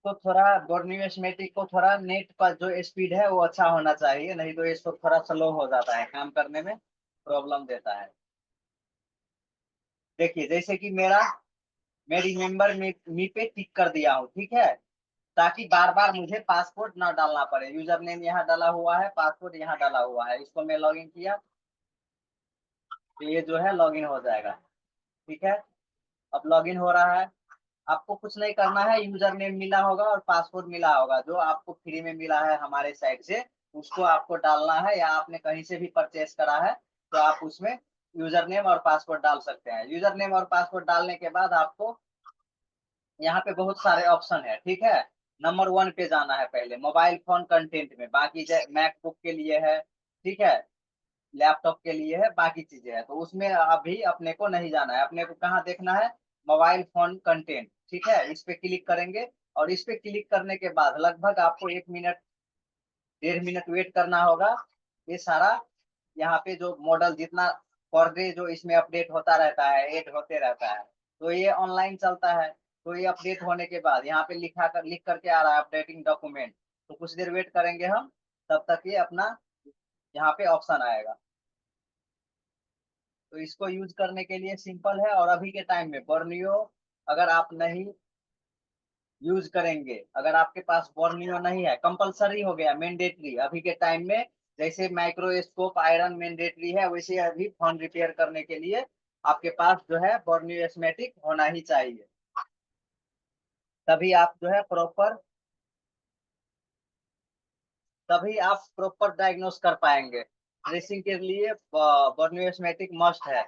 इसको थोड़ा बोर्नियोस्मेटिक को थोड़ा नेट का जो स्पीड है वो अच्छा होना चाहिए, नहीं तो इसको थोड़ा स्लो हो जाता है, काम करने में प्रॉब्लम देता है। देखिए जैसे कि मैं रिमेम्बर मी पे टिक कर दिया हूँ, ठीक है, ताकि बार बार मुझे पासवर्ड ना डालना पड़े। यूजर नेम यहाँ डाला हुआ है, पासवर्ड यहाँ डाला हुआ है, इसको मैं लॉगिन किया तो ये जो है लॉगिन हो जाएगा। ठीक है, अब लॉगिन हो रहा है। आपको कुछ नहीं करना है, यूजर नेम मिला होगा और पासवर्ड मिला होगा जो आपको फ्री में मिला है हमारे साइट से, उसको आपको डालना है, या आपने कहीं से भी परचेस करा है तो आप उसमें यूजर नेम और पासवर्ड डाल सकते हैं। यूजर नेम और पासवर्ड डालने के बाद आपको यहाँ पे बहुत सारे ऑप्शन है, ठीक है। नंबर 1 पे जाना है पहले, मोबाइल फोन कंटेंट में, बाकी मैकबुक के लिए है, ठीक है, लैपटॉप के लिए है, बाकी चीजें है, तो उसमें अभी अपने को नहीं जाना है। अपने को कहाँ देखना है, मोबाइल फोन कंटेंट, ठीक है, इस पे क्लिक करेंगे। और इस पे क्लिक करने के बाद लगभग आपको 1 मिनट 1.5 मिनट वेट करना होगा। ये सारा यहाँ पे जो मॉडल जितना पर डे जो इसमें अपडेट होता रहता है, ऐड होते रहता है, तो ये ऑनलाइन चलता है। तो ये अपडेट होने के बाद यहाँ पे लिख करके आ रहा है अपडेटिंग डॉक्यूमेंट, तो कुछ देर वेट करेंगे हम, तब तक ये अपना यहाँ पे ऑप्शन आएगा। तो इसको यूज करने के लिए सिंपल है। और अभी के टाइम में बर्नियो अगर आप नहीं यूज करेंगे, अगर आपके पास बर्नियो नहीं है, कंपलसरी हो गया, मैंडेटरी अभी के टाइम में, जैसे माइक्रोस्कोप आयरन मैंडेटरी है, वैसे अभी फोन रिपेयर करने के लिए आपके पास जो है बर्नियो एस्मेटिक होना ही चाहिए, तभी आप जो है प्रॉपर तभी आप प्रॉपर डायग्नोस कर पाएंगे। ट्रेसिंग के लिए बर्नियो एस्मेटिक मस्ट है।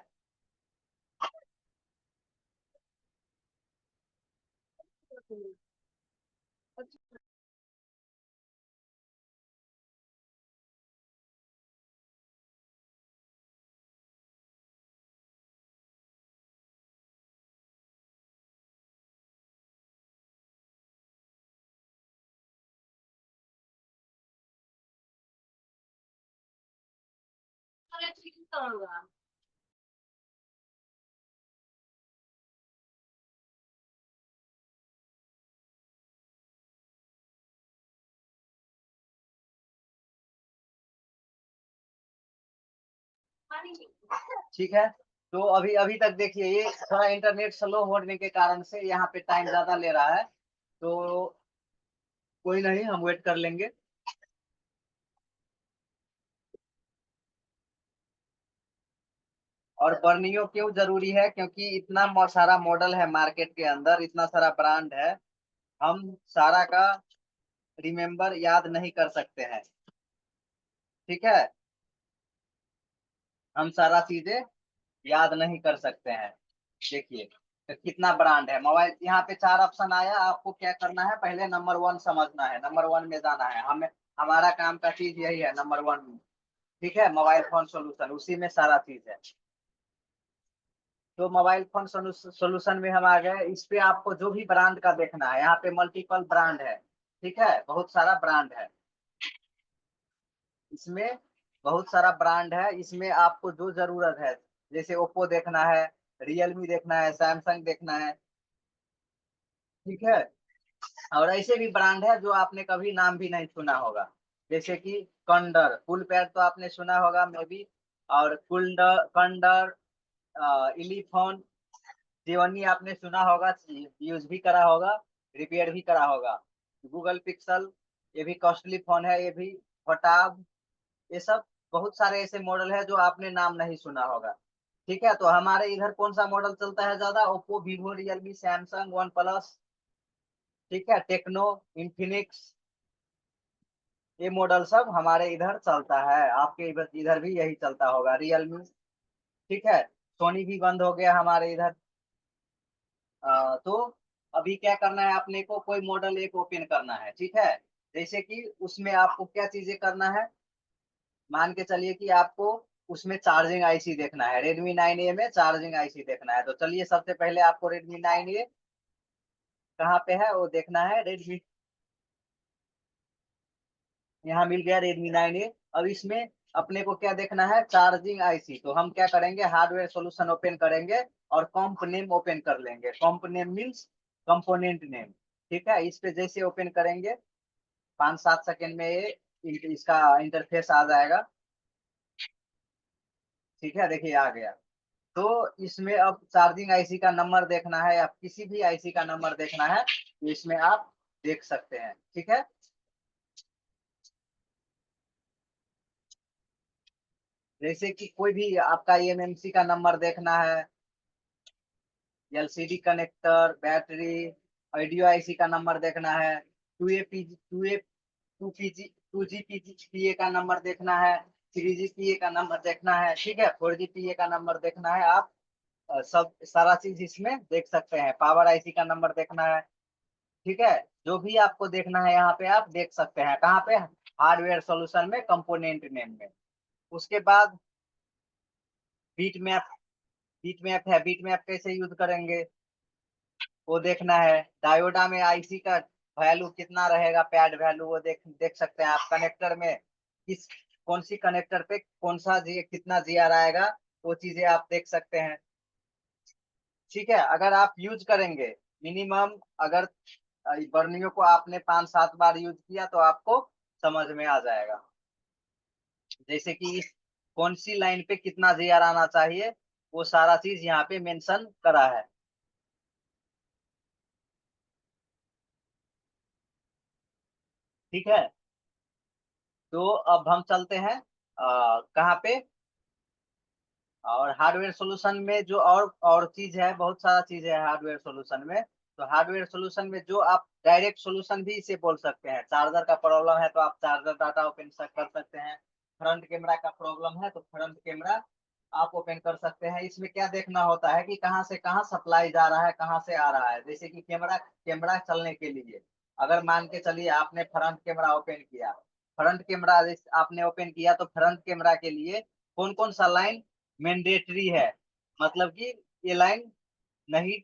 ठीक है, तो अभी अभी तक देखिए, ये थोड़ा इंटरनेट स्लो होने के कारण से यहाँ पे टाइम ज्यादा ले रहा है, तो कोई नहीं, हम वेट कर लेंगे। और बर्नियो क्यों जरूरी है, क्योंकि इतना सारा मॉडल है मार्केट के अंदर, इतना सारा ब्रांड है, हम सारा का रिमेम्बर याद नहीं कर सकते हैं, ठीक है, हम सारा चीजें याद नहीं कर सकते हैं। देखिए तो कितना ब्रांड है मोबाइल, यहाँ पे 4 ऑप्शन आया, आपको क्या करना है, पहले नंबर 1 समझना है, नंबर 1 में जाना है हमें। हमारा काम का चीज यही है, नंबर 1 में, ठीक है, मोबाइल फोन सोल्यूशन, उसी में सारा चीज है। तो मोबाइल फोन सोल्यूशन में हम आ गए, इस पे आपको जो भी ब्रांड का देखना है, यहाँ पे मल्टीपल ब्रांड है, ठीक है, बहुत सारा ब्रांड है इसमें, बहुत सारा ब्रांड है इसमें, आपको जो जरूरत है, जैसे ओप्पो देखना है, रियलमी देखना है, सैमसंग देखना है, ठीक है। और ऐसे भी ब्रांड है जो आपने कभी नाम भी नहीं सुना होगा, जैसे कि कंडर, फुल पैड तो आपने सुना होगा मे बी, और कुल्डर, कंडर, इलीफोन, जीवनी आपने सुना होगा, यूज भी करा होगा, रिपेयर भी करा होगा। गूगल पिक्सल, ये भी कॉस्टली फोन है, ये भी फटाब, ये सब बहुत सारे ऐसे मॉडल है जो आपने नाम नहीं सुना होगा। ठीक है, तो हमारे इधर कौन सा मॉडल चलता है ज्यादा, Oppo, Vivo, Realme, Samsung, one plus, ठीक है, टेक्नो, इन्फिनिक्स, ये मॉडल सब हमारे इधर चलता है। आपके इधर इधर भी यही चलता होगा, रियलमी, ठीक है। सोनी भी बंद हो गया हमारे इधर। तो अभी क्या करना है, अपने को कोई मॉडल एक ओपन करना है, ठीक है। जैसे कि उसमें आपको क्या चीजें करना है, मान के चलिए कि आपको उसमें चार्जिंग आईसी देखना है, Redmi 9A में चार्जिंग आईसी देखना है, तो चलिए सबसे पहले आपको Redmi 9A कहाँ पे है वो देखना है। रेडमी, यहाँ मिल गया Redmi 9A। अब इसमें अपने को क्या देखना है, चार्जिंग आईसी, तो हम क्या करेंगे, हार्डवेयर सॉल्यूशन ओपन करेंगे और कॉम्प नेम ओपन कर लेंगे। कॉम्प नेम मीन्स कंपोनेंट नेम, ठीक है, इस पे जैसे ओपन करेंगे 5-7 सेकंड में ये इसका इंटरफेस आ जाएगा। ठीक है, देखिए आ गया। तो इसमें अब चार्जिंग आईसी का नंबर देखना है या किसी भी आईसी का नंबर देखना है तो इसमें आप देख सकते हैं। ठीक है, जैसे कि कोई भी आपका एमएमसी का नंबर देखना है, LCD connector, battery, audio IC का नंबर देखना है, टू जी पीए का नंबर देखना है, 3 जी पीए का नंबर देखना है। ठीक है, 4 जी पीए का नंबर देखना है। आप सब सारा चीज इसमें देख सकते हैं। पावर आईसी का नंबर देखना है। ठीक है, जो भी आपको देखना है यहाँ पे आप देख सकते हैं। कहाँ पे? हार्डवेयर सॉल्यूशन में, कंपोनेंट नेम में। उसके बाद बीट मैप, बीट मैप है, बीट मैप कैसे यूज करेंगे वो देखना है। डायोडा में आईसी का वैल्यू कितना रहेगा, पैड वैल्यू, वो देख देख सकते हैं आप। कनेक्टर में किस कौन सी कनेक्टर पे कौन सा जी कितना जीआर आएगा, वो चीजें आप देख सकते हैं। ठीक है, अगर आप यूज करेंगे मिनिमम, अगर बर्नियों को आपने 5-7 बार यूज किया तो आपको समझ में आ जाएगा। जैसे कि कौन सी लाइन पे कितना जीआर आना चाहिए, वो सारा चीज यहाँ पे मेंशन करा है। ठीक है, तो अब हम चलते हैं कहाँ पे, और हार्डवेयर सॉल्यूशन में जो और चीज है, बहुत सारा चीज है हार्डवेयर सॉल्यूशन में। तो हार्डवेयर सॉल्यूशन में जो आप डायरेक्ट सॉल्यूशन भी इसे बोल सकते हैं। चार्जर का प्रॉब्लम है तो आप चार्जर डाटा ओपन कर सकते हैं। फ्रंट कैमरा का प्रॉब्लम है तो फ्रंट कैमरा आप ओपन कर सकते हैं। इसमें क्या देखना होता है कि कहाँ से कहाँ सप्लाई जा रहा है, कहाँ से आ रहा है। जैसे कि कैमरा कैमरा चलने के लिए अगर मान के चलिए आपने फ्रंट कैमरा ओपन किया, फ्रंट कैमरा आपने ओपन किया तो फ्रंट कैमरा के लिए कौन कौन सा लाइन मैंडेटरी है, मतलब कि ये लाइन नहीं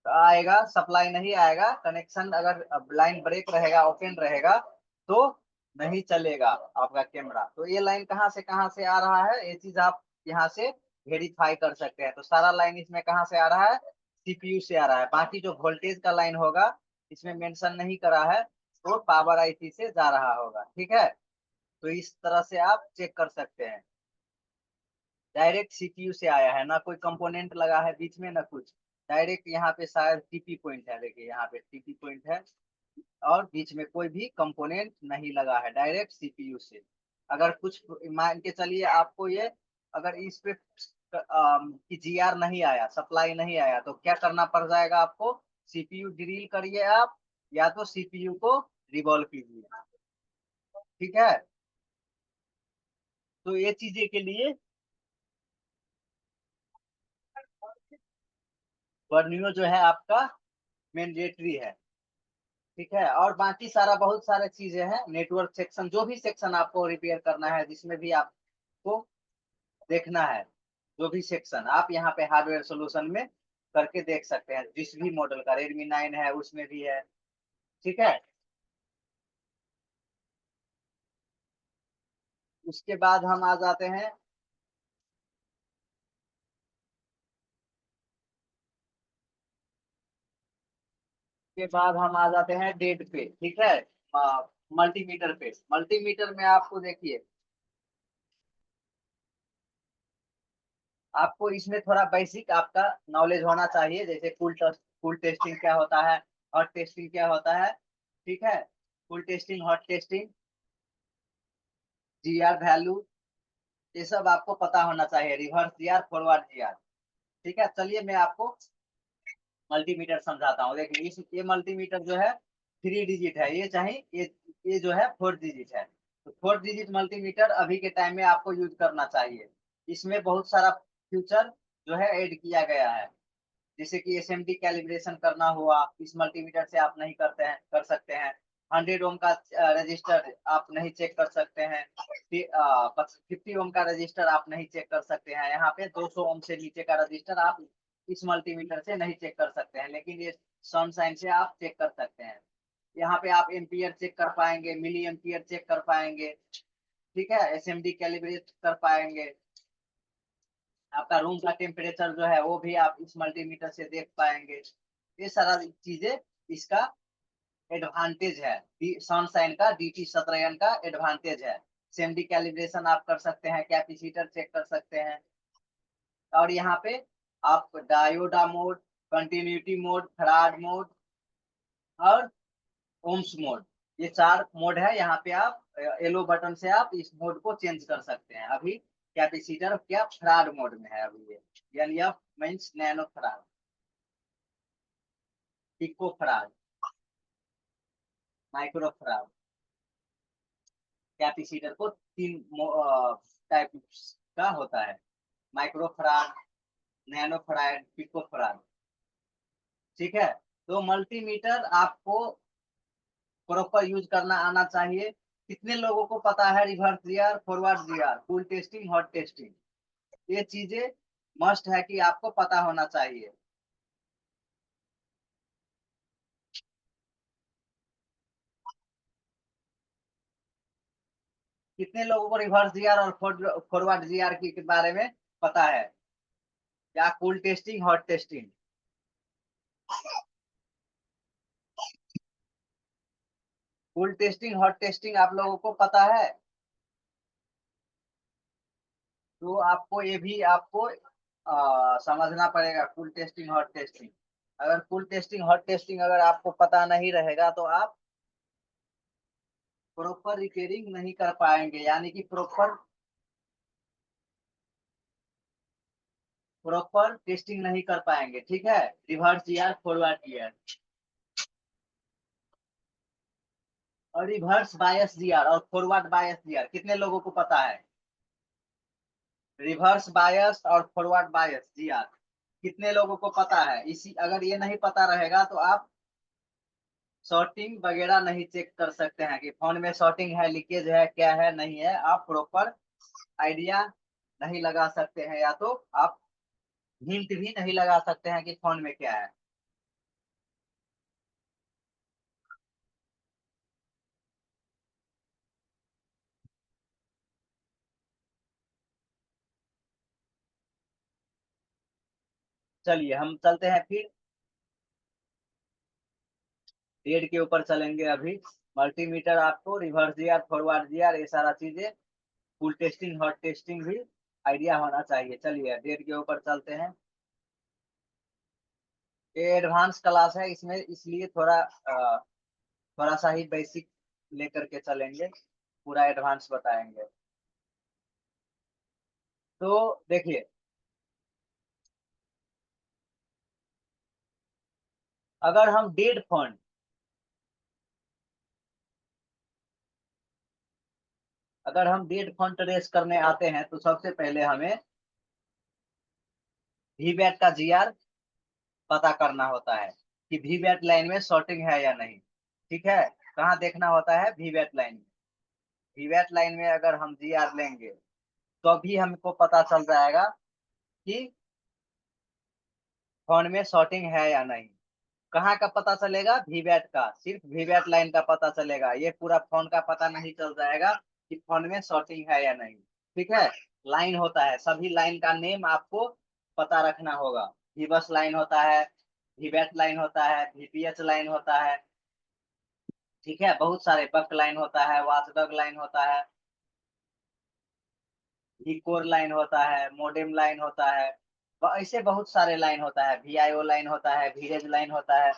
आएगा, सप्लाई नहीं आएगा, कनेक्शन अगर लाइन ब्रेक रहेगा, ओपन रहेगा तो नहीं चलेगा आपका कैमरा। तो ये लाइन कहाँ से कहाँ से आ रहा है, ये चीज आप यहाँ से वेरीफाई कर सकते हैं। तो सारा लाइन इसमें कहाँ से आ रहा है, सीपीयू से आ रहा है। बाकी जो वोल्टेज का लाइन होगा इसमें मेंशन नहीं करा है, तो पावर आईसी से जा रहा होगा। ठीक है, तो इस तरह से आप चेक कर सकते हैं। डायरेक्ट सीपीयू से आया है, ना कोई कंपोनेंट लगा है बीच में, ना कुछ। डायरेक्ट यहाँ पे शायद टीपी पॉइंट है, देखिए यहाँ पे टीपी पॉइंट है, और बीच में कोई भी कंपोनेंट नहीं लगा है, डायरेक्ट सीपीयू से। अगर कुछ मान के चलिए आपको ये, अगर इस पे की जीआर नहीं आया, सप्लाई नहीं आया, तो क्या करना पड़ जाएगा आपको, सीपीयू ड्रिल करिए आप, या तो सीपीयू को रिवॉल्व कीजिए। ठीक है, तो ये चीजें के लिए बर्नियो जो है आपका मैंडेटरी है। ठीक है, और बाकी सारा बहुत सारे चीजें हैं। नेटवर्क सेक्शन, जो भी सेक्शन आपको रिपेयर करना है, जिसमें भी आपको देखना है, जो भी सेक्शन आप यहाँ पे हार्डवेयर सॉल्यूशन में करके देख सकते हैं। जिस भी मॉडल का Redmi 9 है उसमें भी है। ठीक है, उसके बाद हम आ जाते हैं, उसके बाद हम आ जाते हैं डेट पे। ठीक है, मल्टीमीटर पे। मल्टीमीटर में आपको देखिए, आपको इसमें थोड़ा बेसिक आपका नॉलेज होना चाहिए। जैसे फुल टेस्टिंग क्या होता है, हॉट टेस्टिंग क्या होता है। ठीक है, full testing, hot testing, GR value, ये सब आपको पता होना चाहिए। Reverse GR, forward GR. ठीक है, चलिए मैं आपको मल्टीमीटर समझाता हूँ। देखिए इस ये मल्टीमीटर जो है 3 डिजिट है, ये चाहे ये जो है 4 डिजिट है। तो 4 डिजिट मल्टीमीटर अभी के टाइम में आपको यूज करना चाहिए। इसमें बहुत सारा फ्यूचर जो है ऐड किया गया है। जैसे कि एसएमडी कैलिब्रेशन करना हुआ, इस मल्टीमीटर से आप नहीं करते हैं, कर सकते हैं। 100 ओम का रजिस्टर आप नहीं चेक कर सकते हैं। 50 ओम का रजिस्टर आप नहीं चेक कर सकते हैं। यहाँ पे 200 ओम से नीचे का रजिस्टर आप इस मल्टीमीटर से नहीं चेक कर सकते हैं, लेकिन ये सनशाइन से आप चेक कर सकते हैं। यहाँ पे आप एम्पियर चेक कर पाएंगे, मिली एम्पियर चेक कर पाएंगे। ठीक है, एसएमडी कैलिब्रेट कर पाएंगे। आपका रूम का टेम्परेचर जो है वो भी आप इस मल्टीमीटर से देख पाएंगे। ये सारा चीजें इसका एडवांटेज है, सनशाइन का डीटी शतरंज का एडवांटेज है। सेमडी कैलिब्रेशन आप कर सकते हैं, कैपेसिटर चेक कर सकते हैं। और यहाँ पे आप diode mode, continuity mode, farad mode और ओम्स मोड, ये 4 मोड है। यहाँ पे आप येलो बटन से आप इस मोड को चेंज कर सकते हैं। अभी कैपेसिटर क्या फराड मोड में है अभी ये, यानी आप means nano farad, pico farad, micro farad. Capacitor को 3 टाइप का होता है, micro farad, nano farad, pico farad. ठीक है, तो मल्टीमीटर आपको प्रॉपर यूज करना आना चाहिए। कितने लोगों को पता है reverse GR, forward GR, cool testing, hot testing, ये चीजें मस्ट है कि आपको पता होना चाहिए। कितने लोगों को रिवर्स जीआर और फॉरवर्ड जीआर के बारे में पता है, या cool testing, hot testing? Cool testing, hot testing आप लोगों को पता है? तो आपको ये भी आपको समझना पड़ेगा, कूल टेस्टिंग, हॉट टेस्टिंग। अगर कूल टेस्टिंग, हॉट टेस्टिंग अगर आपको पता नहीं रहेगा तो आप प्रॉपर रिपेयरिंग नहीं कर पाएंगे, यानी कि प्रॉपर प्रॉपर टेस्टिंग नहीं कर पाएंगे। ठीक है, रिवर्स गियर, फॉरवर्ड गियर और रिवर्स बायस गियर और फॉरवर्ड बायस गियर कितने लोगों को पता है? रिवर्स बायस और फॉरवर्ड बायस गियर कितने लोगों को पता है? इसी अगर ये नहीं पता रहेगा तो आप शॉर्टिंग वगैरह नहीं चेक कर सकते हैं कि फोन में शॉर्टिंग है, लीकेज है, क्या है, नहीं है। आप प्रॉपर आइडिया नहीं लगा सकते हैं, या तो आप हिंट भी नहीं लगा सकते हैं कि फोन में क्या है। चलिए हम चलते हैं फिर, डेढ़ के ऊपर चलेंगे अभी। मल्टीमीटर आपको रिवर्स गियर, फॉरवर्ड गियर, ये सारा चीजें, फुल टेस्टिंग, हॉट टेस्टिंग भी आइडिया होना चाहिए। चलिए डेढ़ के ऊपर चलते हैं। ये एडवांस क्लास है, इसमें इसलिए थोड़ा सा ही बेसिक लेकर के चलेंगे, पूरा एडवांस बताएंगे। तो देखिए, अगर हम डेड फंड, अगर हम डेड फंड ट्रेस करने आते हैं तो सबसे पहले हमें वीवैट का जीआर पता करना होता है कि वीवैट लाइन में शॉर्टिंग है या नहीं। ठीक है, कहाँ देखना होता है? वीवैट लाइन में। वीवैट लाइन में अगर हम जीआर लेंगे तो भी हमको पता चल जाएगा कि फोन में शॉर्टिंग है या नहीं। कहाँ का पता चलेगा? वीवैट का, सिर्फ वीवैट लाइन का पता चलेगा, ये पूरा फोन का पता नहीं चल जाएगा कि फोन में शॉर्टिंग है या नहीं। ठीक है, लाइन होता है, सभी लाइन का नेम आपको पता रखना होगा। वीबस लाइन होता है, वीवैट लाइन होता है, वीपीएच लाइन होता है। ठीक है, बहुत सारे बक लाइन होता है, वाचडॉग लाइन होता है, कोर लाइन होता है, मोडेम लाइन होता है, ऐसे बहुत सारे लाइन होता है, वीआईओ लाइन होता है, वीरेज लाइन होता है।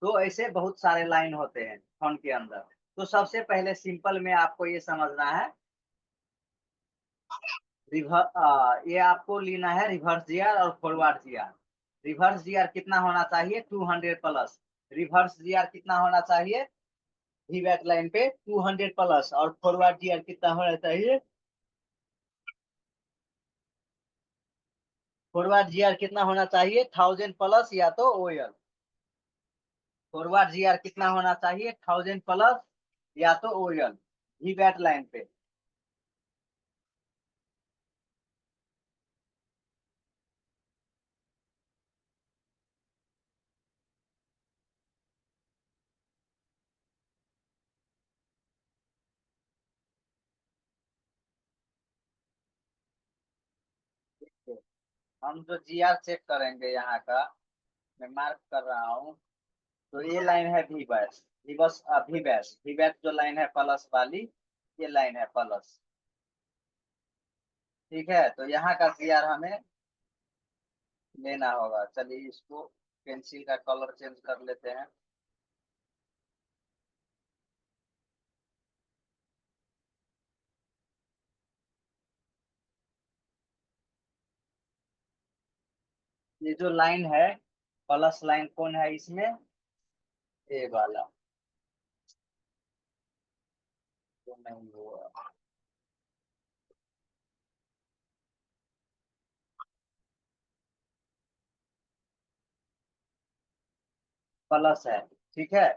तो ऐसे बहुत सारे लाइन होते हैं फोन के अंदर। तो सबसे पहले सिंपल में आपको ये समझना है, ये आपको लेना है रिवर्स गियर और फॉरवर्ड गियर। रिवर्स गियर कितना होना चाहिए? 200 प्लस। रिवर्स गियर कितना होना चाहिए? वी बैक लाइन पे 200 प्लस। और फॉरवर्ड गियर कितना होना चाहिए? फॉरवर्ड गियर कितना होना चाहिए? 1000 प्लस या तो ओएल। फॉरवर्ड गियर कितना होना चाहिए? 1000 प्लस या तो ओएल, वी बैक लाइन पे। हम जो जीआर चेक करेंगे यहाँ का, मैं मार्क कर रहा हूँ। तो ये लाइन है V batch, reverse V batch, V batch जो लाइन है प्लस वाली, ये लाइन है प्लस। ठीक है, तो यहाँ का जीआर हमें लेना होगा। चलिए इसको पेंसिल का कलर चेंज कर लेते हैं। ये जो लाइन है प्लस लाइन कौन है इसमें, ए वाला, तो नहीं हुआ, प्लस है। ठीक है,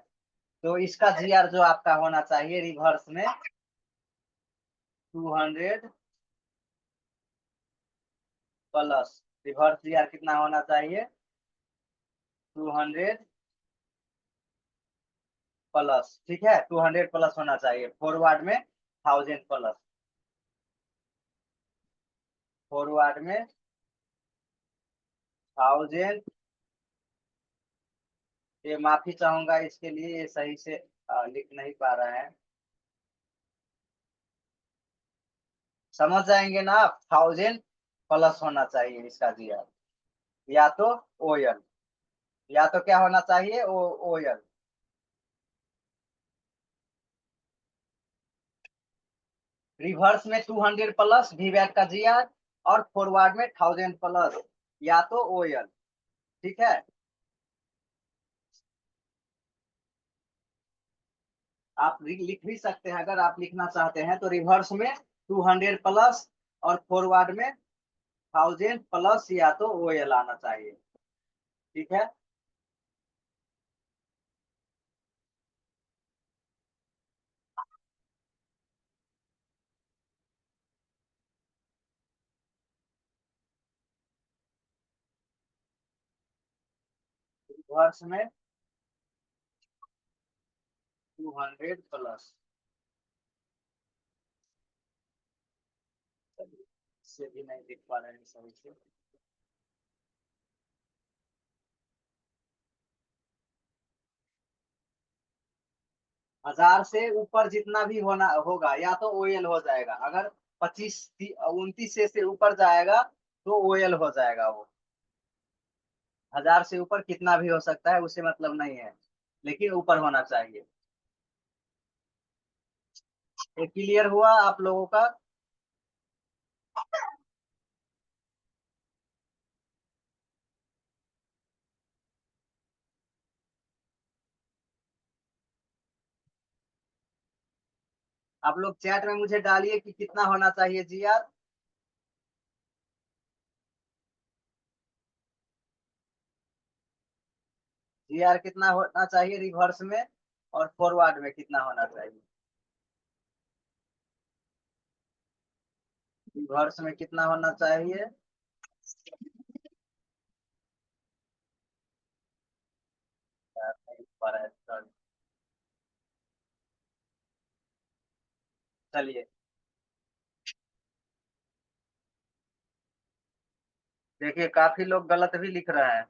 तो इसका जीआर जो आपका होना चाहिए रिवर्स में 200 प्लस, रिवर्स जीआर कितना होना चाहिए, 200 प्लस। ठीक है, 200 प्लस होना चाहिए, फॉरवर्ड में 1000 प्लस, फॉरवर्ड में 1000। ये माफी चाहूंगा इसके लिए, ये सही से लिख नहीं पा रहे हैं। समझ जाएंगे ना आप, 1000 प्लस होना चाहिए इसका जीआर, या तो ओएल, या तो क्या होना चाहिए ओ ओएल। रिवर्स में 200 प्लस वी बैक का जीआर, और फॉरवर्ड में 1000 प्लस, या तो ओएल। ठीक है, आप लिख भी सकते हैं अगर आप लिखना चाहते हैं तो, रिवर्स में 200 प्लस और फॉरवर्ड में 1000 प्लस, या तो ओएल आना चाहिए। ठीक है, रिवर्स में 200 प्लस, इससे भी नहीं लिख पा रहे हैं सही से। 1000 से ऊपर जितना भी होना होगा या तो ओएल हो जाएगा, अगर 29 से ऊपर जाएगा तो ओएल हो जाएगा वो। 1000 से ऊपर कितना भी हो सकता है, उससे मतलब नहीं है, लेकिन ऊपर होना चाहिए। ये क्लियर हुआ आप लोगों का। आप लोग चैट में मुझे डालिए कि कितना होना चाहिए जीआर। जीआर कितना होना चाहिए रिवर्स में, और फॉरवर्ड में कितना होना चाहिए। रिवर्स में कितना होना चाहिए, चलिए देखिए, काफी लोग गलत भी लिख रहे हैं।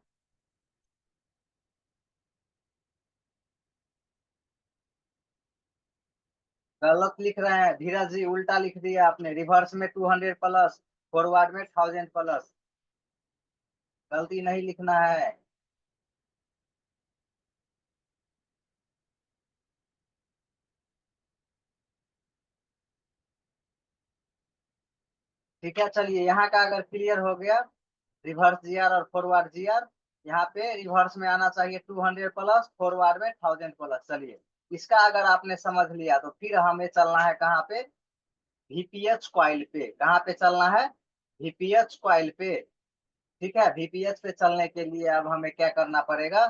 गलत लिख रहे हैं धीरज जी, उल्टा लिख दिया आपने, रिवर्स में 200 प्लस, फॉरवर्ड में 1000 प्लस। गलती नहीं लिखना है। ठीक है, चलिए यहाँ का अगर क्लियर हो गया, रिवर्स जीआर और फॉरवर्ड जीआर, यहाँ पे रिवर्स में आना चाहिए 200 प्लस, फॉरवर्ड में 1000 प्लस। चलिए, इसका अगर आपने समझ लिया तो फिर हमें चलना है कहाँ पे, वीपीएच कॉइल पे। कहाँ पे चलना है, वीपीएच कॉइल पे। ठीक है, वीपीएच पे चलने के लिए अब हमें क्या करना पड़ेगा,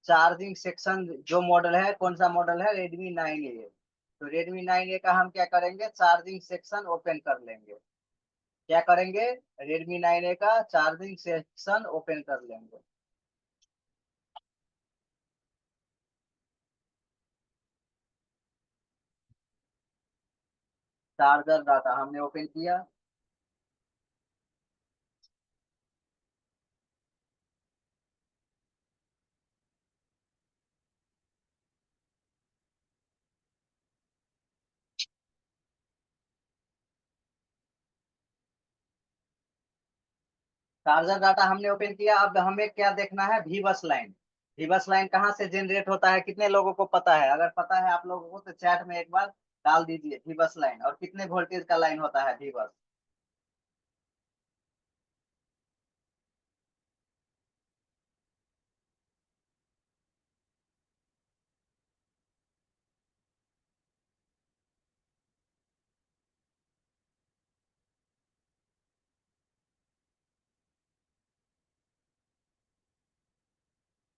चार्जिंग सेक्शन जो मॉडल है, कौन सा मॉडल है, Redmi 9A। तो Redmi 9A का हम क्या करेंगे, चार्जिंग सेक्शन ओपन कर लेंगे। क्या करेंगे, Redmi 9A का चार्जिंग सेक्शन ओपन कर लेंगे। चार्जर डाटा हमने ओपन किया। चार्जर डाटा हमने ओपन किया। अब हमें क्या देखना है, वी बस लाइन। वी बस लाइन कहाँ से जनरेट होता है, कितने लोगों को पता है? अगर पता है आप लोगों को तो चैट में एक बार डाल दीजिए वी बस लाइन, और कितने वोल्टेज का लाइन होता है वी बस।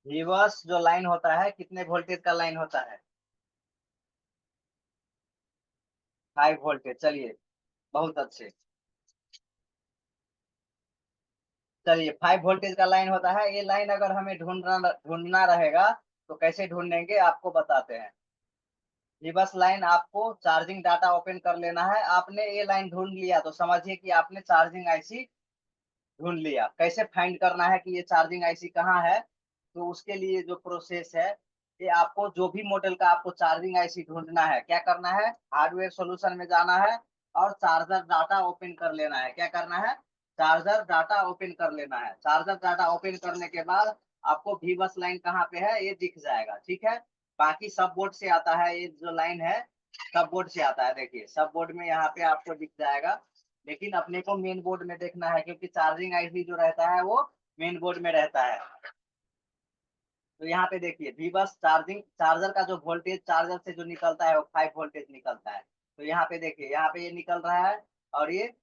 वी बस जो लाइन होता है कितने वोल्टेज का लाइन होता है? 5 वोल्टेज। चलिए, बहुत अच्छे। चलिए, 5 वोल्टेज का लाइन होता है। ये लाइन अगर हमें ढूंढना रहेगा तो कैसे ढूंढेंगे आपको बताते हैं। ये बस लाइन आपको चार्जिंग डाटा ओपन कर लेना है। आपने ये लाइन ढूंढ लिया तो समझिए कि आपने चार्जिंग आईसी ढूंढ लिया। कैसे फाइंड करना है कि ये चार्जिंग आईसी कहाँ है, तो उसके लिए जो प्रोसेस है, ये आपको जो भी मॉडल का आपको चार्जिंग आईसी ढूंढना है, क्या करना है, हार्डवेयर सॉल्यूशन में जाना है और चार्जर डाटा ओपन कर लेना है। क्या करना है, चार्जर डाटा ओपन कर लेना है। चार्जर डाटा ओपन करने के बाद आपको वी बस लाइन कहाँ पे है ये दिख जाएगा, ठीक है। बाकी सब बोर्ड से आता है, ये जो लाइन है सब बोर्ड से आता है। देखिए सब बोर्ड में यहाँ पे आपको दिख जाएगा, लेकिन अपने को मेन बोर्ड में देखना है क्योंकि चार्जिंग आईसी जो रहता है वो मेन बोर्ड में रहता है। तो यहाँ पे देखिए वी बस चार्जिंग, चार्जर का जो वोल्टेज चार्जर से जो निकलता है वो 5 वोल्टेज निकलता है। तो यहाँ पे देखिए, यहाँ पे ये निकल रहा है और ये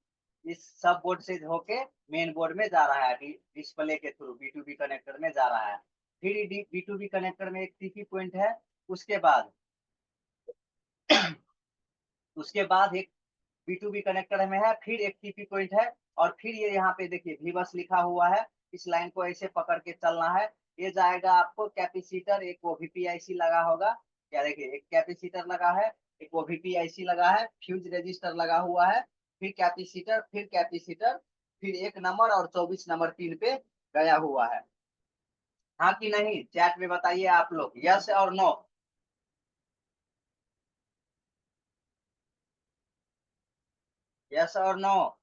इस सब बोर्ड से होके मेन बोर्ड में जा रहा है, डिस्प्ले के थ्रू B2B कनेक्टर में जा रहा है। फिर B2B कनेक्टर में एक टीपी पॉइंट है। उसके बाद उसके बाद एक B2B कनेक्टर में है, फिर एक टीपी पॉइंट है, और फिर ये यहाँ पे देखिए वी बस लिखा हुआ है। इस लाइन को ऐसे पकड़ के चलना है। ये जाएगा आपको कैपेसिटर, एक ओवीपी आईसी लगा होगा। क्या देखिए, एक कैपेसिटर लगा है, एक ओवीपी आईसी लगा है, फ्यूज रजिस्टर लगा हुआ है, फिर कैपेसिटर, फिर कैपेसिटर, फिर 1 नंबर और 24 नंबर पिन पे गया हुआ है। हाँ कि नहीं, चैट में बताइए आप लोग, यस और नो। यस और नो।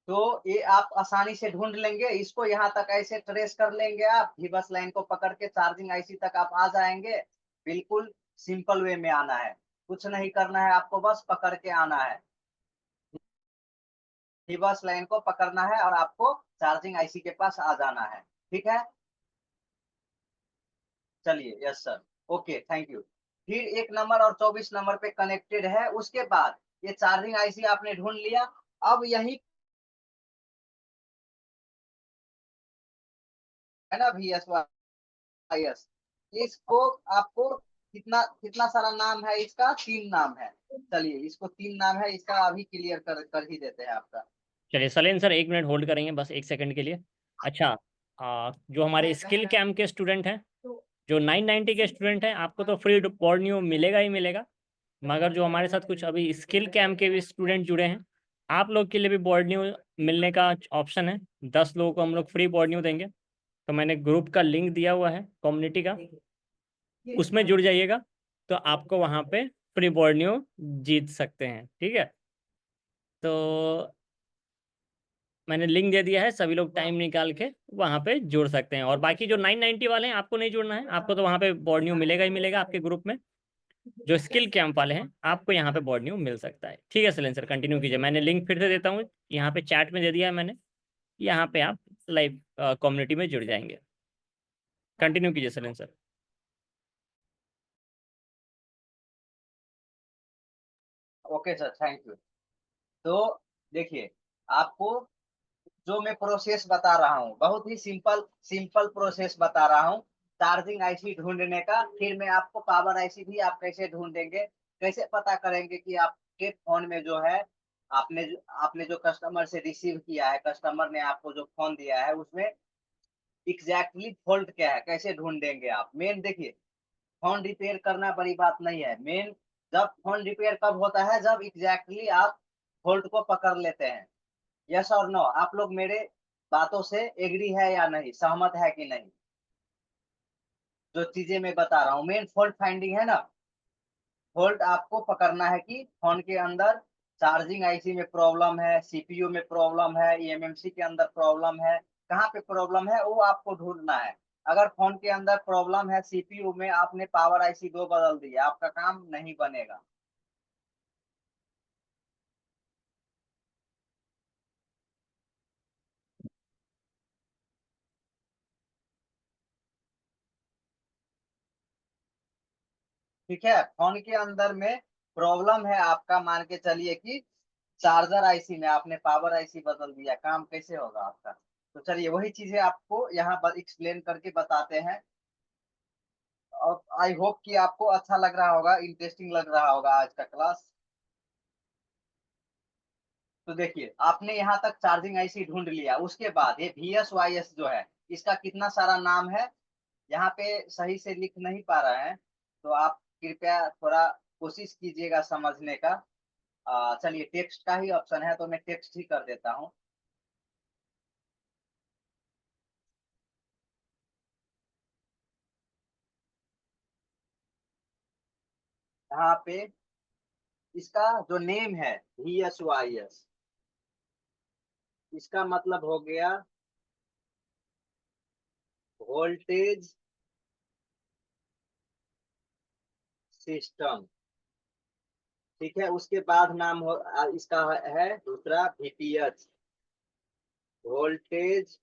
तो ये आप आसानी से ढूंढ लेंगे इसको, यहाँ तक ऐसे ट्रेस कर लेंगे आप, भी बस लाइन को पकड़ के चार्जिंग आईसी तक आप आ जाएंगे। बिल्कुल सिंपल वे में आना है, कुछ नहीं करना है आपको, बस पकड़ के आना है। भी बस लाइन को पकड़ना है और आपको चार्जिंग आईसी के पास आ जाना है, ठीक है। चलिए, yes sir, okay, thank you. फिर 1 नंबर और 24 नंबर पे कनेक्टेड है। उसके बाद ये चार्जिंग आईसी आपने ढूंढ लिया। अब यही है ना, भी एस यस, इसको आपको कितना कितना सारा नाम है इसका, 3 नाम है। चलिए, इसको 3 नाम है इसका, अभी क्लियर कर ही देते हैं आपका। चलिए सलेन सर, 1 मिनट होल्ड करेंगे बस 1 सेकंड के लिए। अच्छा, जो हमारे स्किल कैम्प के स्टूडेंट हैं, जो 990 के स्टूडेंट हैं, आपको तो फ्री बोर्ड न्यू मिलेगा ही मिलेगा। मगर जो हमारे साथ कुछ अभी स्किल कैम्प के भी स्टूडेंट जुड़े हैं, आप लोग के लिए भी बोर्ड न्यू मिलने का ऑप्शन है। 10 लोगों को हम लोग फ्री बोर्ड न्यू देंगे। तो मैंने ग्रुप का लिंक दिया हुआ है कम्युनिटी का, उसमें जुड़ जाइएगा तो आपको वहाँ पे फ्री बोर्ड न्यू जीत सकते हैं, ठीक है। तो मैंने लिंक दे दिया है, सभी लोग टाइम निकाल के वहाँ पे जुड़ सकते हैं। और बाकी जो 990 वाले हैं, आपको नहीं जुड़ना है, आपको तो वहाँ पे बोर्ड न्यू मिलेगा ही मिलेगा आपके ग्रुप में। जो स्किल कैंप वाले हैं, आपको यहाँ पे बोर्ड न्यू मिल सकता है, ठीक है। सलेन सर कंटिन्यू कीजिए, मैंने लिंक फिर से देता हूँ, यहाँ पे चैट में दे दिया है मैंने। यहाँ पे आप लाइव कम्युनिटी में जुड़ जाएंगे। कंटिन्यू कीजिए सलेन sir. Okay sir, thank you. तो देखिए, आपको जो मैं प्रोसेस बता रहा हूँ बहुत ही सिंपल सिंपल प्रोसेस बता रहा हूँ चार्जिंग आईसी ढूंढने का। फिर मैं आपको पावर आईसी भी आप कैसे ढूंढेंगे, कैसे पता करेंगे कि आपके फोन में जो है, आपने जो कस्टमर से रिसीव किया है, कस्टमर ने आपको जो फोन दिया है उसमें एग्जैक्टली फॉल्ट क्या है, कैसे ढूंढेंगे आप। मेन देखिए, फोन रिपेयर करना बड़ी बात नहीं है। मेन जब फोन रिपेयर कब होता है, जब एग्जैक्टली आप फॉल्ट को पकड़ लेते हैं। यस और नो, आप लोग मेरे बातों से एग्री है या नहीं, सहमत है कि नहीं? जो चीजें मैं बता रहा हूँ, मेन फॉल्ट फाइंडिंग है ना। फॉल्ट आपको पकड़ना है कि फोन के अंदर चार्जिंग आईसी में प्रॉब्लम है, सीपीयू में प्रॉब्लम है, ईएमएमसी के अंदर प्रॉब्लम है, कहाँ पे प्रॉब्लम है वो आपको ढूंढना है। अगर फोन के अंदर प्रॉब्लम है सीपीयू में, आपने पावर आईसी 2 बदल दिया, आपका काम नहीं बनेगा। ठीक है, फोन के अंदर में प्रॉब्लम है आपका, मान के चलिए कि चार्जर आईसी में आपने पावर आईसी बदल दिया, काम कैसे होगा आपका। तो चलिए वही चीजें आपको यहाँ एक्सप्लेन करके बताते हैं। और आई होप कि आपको अच्छा लग रहा होगा, इंटरेस्टिंग लग रहा होगा आज का क्लास। तो देखिए आपने यहाँ तक चार्जिंग आईसी ढूंढ लिया, उसके बाद ये VSYS जो है, इसका कितना सारा नाम है यहाँ पे सही से लिख नहीं पा रहे हैं, तो आप कृपया थोड़ा कोशिश कीजिएगा समझने का। चलिए टेक्स्ट का ही ऑप्शन है तो मैं टेक्स्ट ही कर देता हूँ। यहाँ पे इसका जो नेम है VSYS, इसका मतलब हो गया वोल्टेज सिस्टम। ठीक है, उसके बाद नाम हो इसका है दूसरा VPH, वोल्टेज।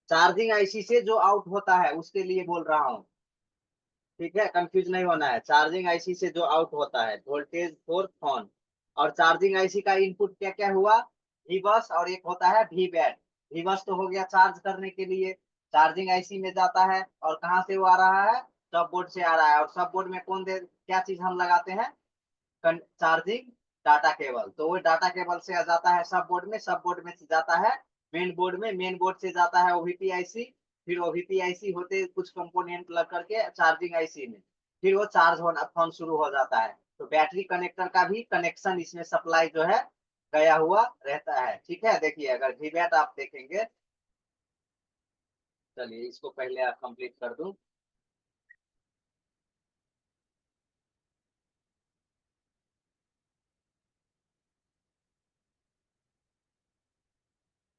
चार्जिंग आईसी से जो आउट होता है उसके लिए बोल रहा हूँ, ठीक है, कंफ्यूज नहीं होना है। चार्जिंग आईसी से जो आउट होता है वोल्टेज फॉर फोन। और चार्जिंग आईसी का इनपुट क्या क्या हुआ, वी बस, और एक होता है वी बैट। वी बस तो हो गया चार्ज करने के लिए, चार्जिंग आईसी में जाता है, और कहाँ से वो आ रहा है, सब बोर्ड से आ रहा है। और सब बोर्ड में कौन दे क्या चीज हम लगाते हैं, चार्जिंग डाटा केबल। तो वो डाटा केबल से जाता है सब बोर्ड में, सब बोर्ड में से जाता है मेन बोर्ड में, मेन बोर्ड से जाता है ओवीपी आईसी, फिर ओवीपी आईसी होते कुछ कंपोनेंट लग करके चार्जिंग आईसी में, फिर वो चार्ज होना फोन शुरू हो जाता है। तो बैटरी कनेक्टर का भी कनेक्शन इसमें सप्लाई जो है गया हुआ रहता है। ठीक है, देखिए अगर वीबैट आप देखेंगे, चलिए इसको पहले आप कंप्लीट कर दूं।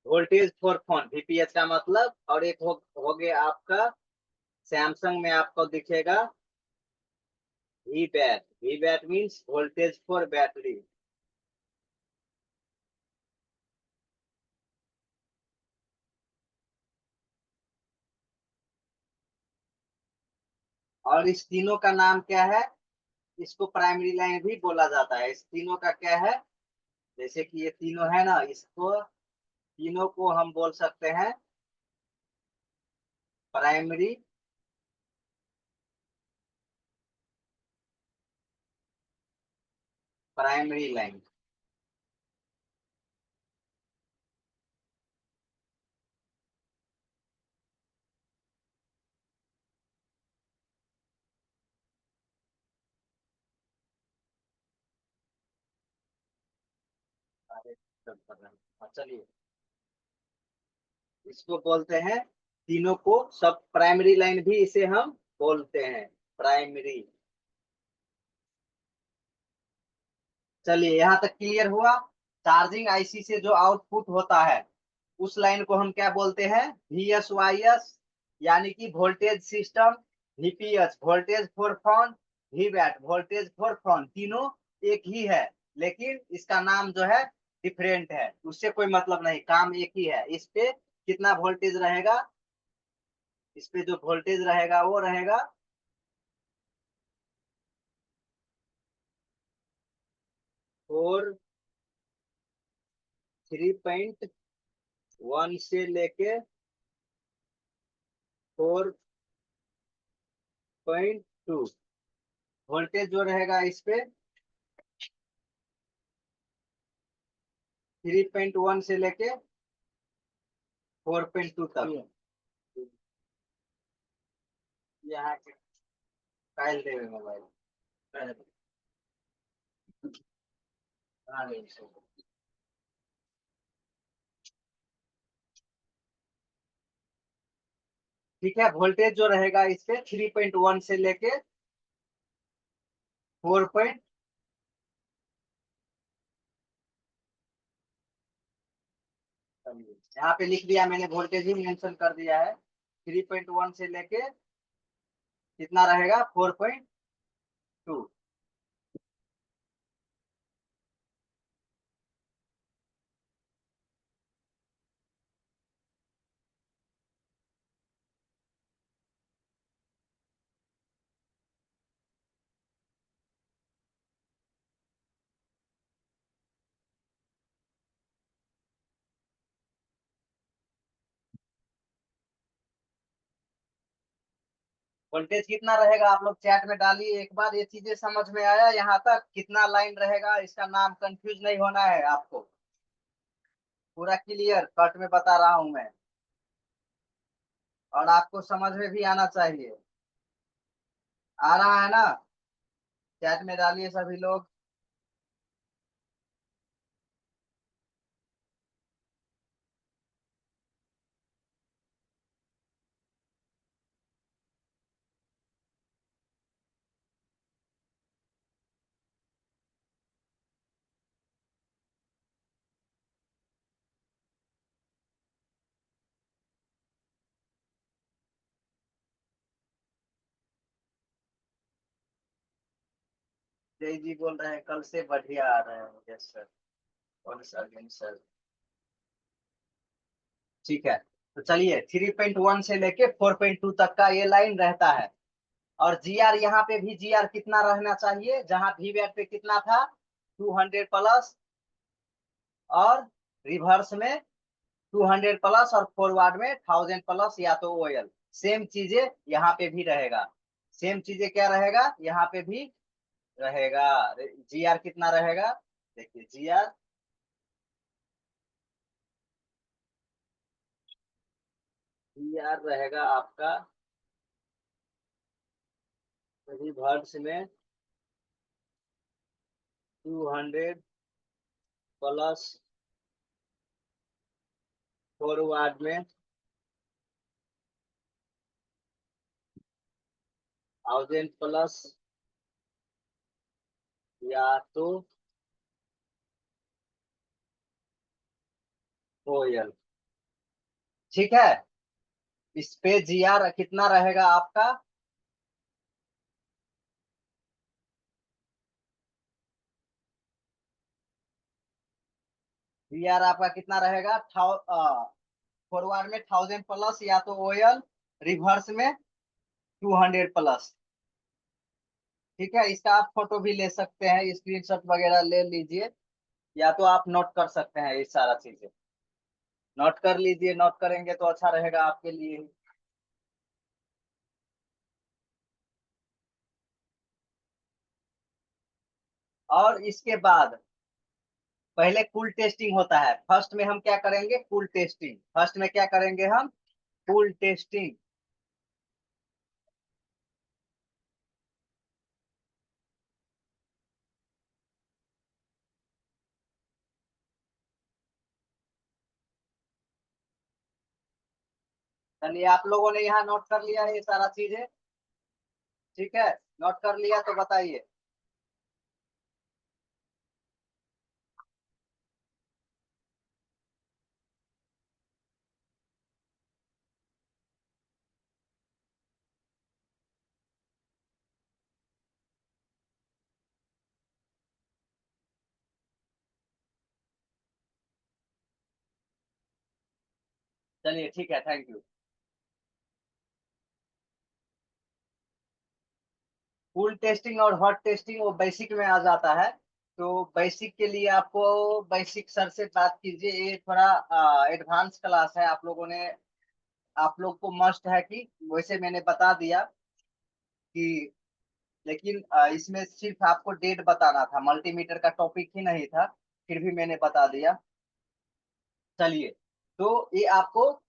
वोल्टेज फॉर फोन VPH का मतलब, और एक हो गया आपका सैमसंग में आपको दिखेगा VBAT। VBAT means voltage for battery. और इस तीनों का नाम क्या है, इसको प्राइमरी लाइन भी बोला जाता है। इस तीनों का क्या है, जैसे कि ये तीनों है ना, इसको तीनों को हम बोल सकते हैं प्राइमरी प्राइमरी लाइन। चलिए इसको बोलते हैं, तीनों को सब प्राइमरी लाइन भी इसे हम बोलते हैं, प्राइमरी। चलिए यहाँ तक क्लियर हुआ। चार्जिंग आईसी से जो आउटपुट होता है उस लाइन को हम क्या बोलते हैं, VSYS, यानी कि voltage system. VPH voltage for phone, VBAT voltage for phone, तीनों एक ही है, लेकिन इसका नाम जो है डिफरेंट है। उससे कोई मतलब नहीं, काम एक ही है। इस पे कितना वोल्टेज रहेगा, इस पे जो वोल्टेज रहेगा वो रहेगा 3.1 से लेके 4.2। वोल्टेज जो रहेगा इस पे 3.1 से लेके 4.2 तक। यहाँ के फाइल देवे मोबाइल। हाँ, ठीक है, वोल्टेज जो रहेगा इस पे 3.1 से लेके 4.2 यहाँ पे लिख दिया मैंने, वोल्टेज ही मेंशन कर दिया है। 3.1 से लेके कितना रहेगा, 4.2। वोल्टेज कितना रहेगा आप लोग चैट में डालिए एक बार। ये चीजें समझ में आया यहाँ तक, कितना लाइन रहेगा इसका नाम, कंफ्यूज नहीं होना है आपको, पूरा क्लियर कट में बता रहा हूं मैं, और आपको समझ में भी आना चाहिए। आ रहा है ना? चैट में डालिए सभी लोग। जय जी बोल रहे हैं कल से बढ़िया आ रहे हैं। Yes sir. और सर ठीक है। तो चलिए 3.1 से लेके 4.2 तक का ये लाइन रहता है। और जीआर यहाँ पे भी जीआर कितना रहना चाहिए, जहां वी वैट पे कितना था, 200 प्लस, और रिवर्स में 200 प्लस, और फॉरवर्ड में 1000 प्लस या तो ओएल। सेम चीजें यहाँ पे भी रहेगा। सेम चीजें क्या रहेगा यहाँ पे भी रहेगा। जीआर कितना रहेगा, देखिए जीआर, जीआर रहेगा आपका रिवर्स में 200 प्लस, फॉरवर्ड में 1000 प्लस या तो ओएल। ठीक है। इस पे जीआर कितना रहेगा आपका, जीआर आपका कितना रहेगा, फॉरवर्ड में 1000 प्लस या तो ओएल, रिवर्स में 200 प्लस। ठीक है, इसका आप फोटो भी ले सकते हैं, स्क्रीनशॉट वगैरह ले लीजिए, या तो आप नोट कर सकते हैं। ये सारा चीजें नोट कर लीजिए, नोट करेंगे तो अच्छा रहेगा आपके लिए। और इसके बाद पहले कूल टेस्टिंग होता है। फर्स्ट में हम क्या करेंगे, कूल टेस्टिंग। फर्स्ट में क्या करेंगे हम, कूल टेस्टिंग। चलिए आप लोगों ने यहाँ नोट कर लिया है ये सारा चीजें, ठीक है? नोट कर लिया तो बताइए। चलिए ठीक है, थैंक यू। कूल टेस्टिंग और हॉट टेस्टिंग वो बेसिक में आ जाता है। तो बेसिक के लिए आपको बेसिक सर से बात कीजिए, ये थोड़ा एडवांस क्लास है। आप लोगों ने, आप लोग को मस्ट है कि, वैसे मैंने बता दिया कि, लेकिन इसमें सिर्फ आपको डेट बताना था, मल्टीमीटर का टॉपिक ही नहीं था, फिर भी मैंने बता दिया। चलिए, तो ये आपको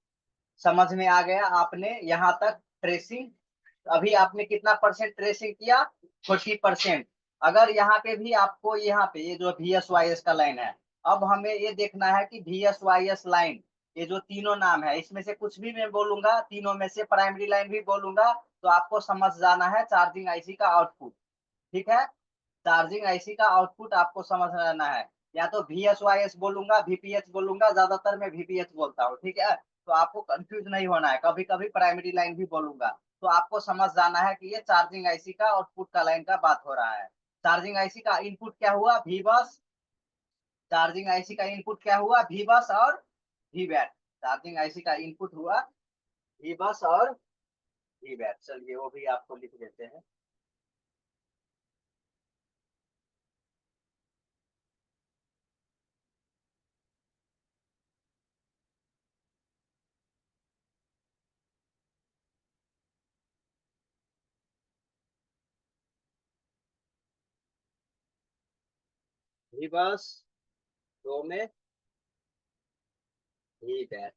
समझ में आ गया। आपने यहाँ तक ट्रेसिंग, अभी आपने कितना परसेंट ट्रेसिंग किया, 40%। अगर यहाँ पे भी आपको, यहाँ पे ये जो वी एस वाई एस का लाइन है, अब हमें ये देखना है कि V S Y S line, ये जो तीनों नाम है, इसमें से कुछ भी मैं बोलूंगा, तीनों में से प्राइमरी लाइन भी बोलूंगा, तो आपको समझ जाना है चार्जिंग आईसी का आउटपुट। ठीक है, चार्जिंग आईसी का आउटपुट आपको समझ लेना है। या तो VSYS बोलूंगा, VPH बोलूंगा, ज्यादातर मैं VPH बोलता हूँ, ठीक है। तो आपको कंफ्यूज नहीं होना है, कभी कभी प्राइमरी लाइन भी बोलूंगा। तो आपको समझ जाना है कि ये चार्जिंग आईसी का आउटपुट का लाइन का बात हो रहा है। चार्जिंग आईसी का इनपुट क्या हुआ, V बस। चार्जिंग आईसी का इनपुट क्या हुआ, V बस और V बैट। चार्जिंग आईसी का इनपुट हुआ V बस और V बैट। चलिए वो भी आपको लिख देते हैं। V बस, दो में V बैट।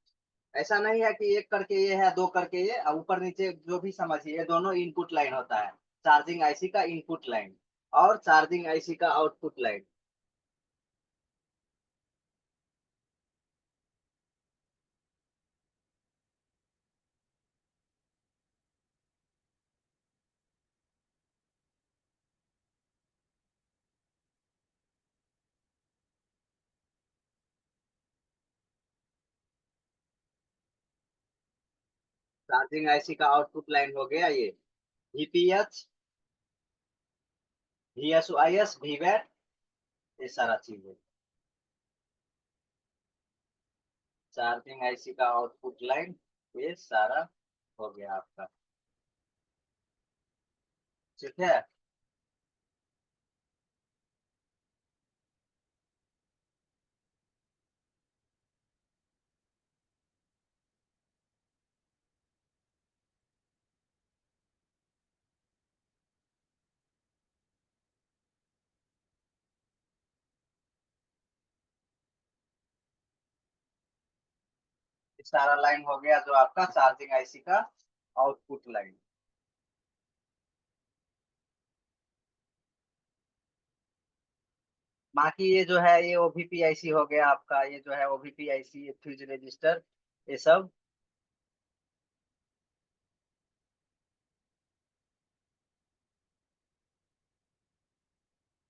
ऐसा नहीं है कि एक करके ये है, दो करके ये, और ऊपर नीचे जो भी समझिए, ये दोनों इनपुट लाइन होता है। चार्जिंग आईसी का इनपुट लाइन और चार्जिंग आईसी का आउटपुट लाइन। चार्जिंग आईसी का आउटपुट लाइन हो गया ये VPH, VSYS, VBAT, ये सारा चीज है। चार्जिंग आईसी का आउटपुट लाइन, ये सारा हो गया आपका, ठीक है। ये सारा लाइन हो गया जो आपका चार्जिंग आईसी का आउटपुट लाइन। बाकी ये जो है ये ओवीपी आईसी हो गया आपका, ये जो है ओवीपी आईसी, फ्यूज रजिस्टर, ये सब।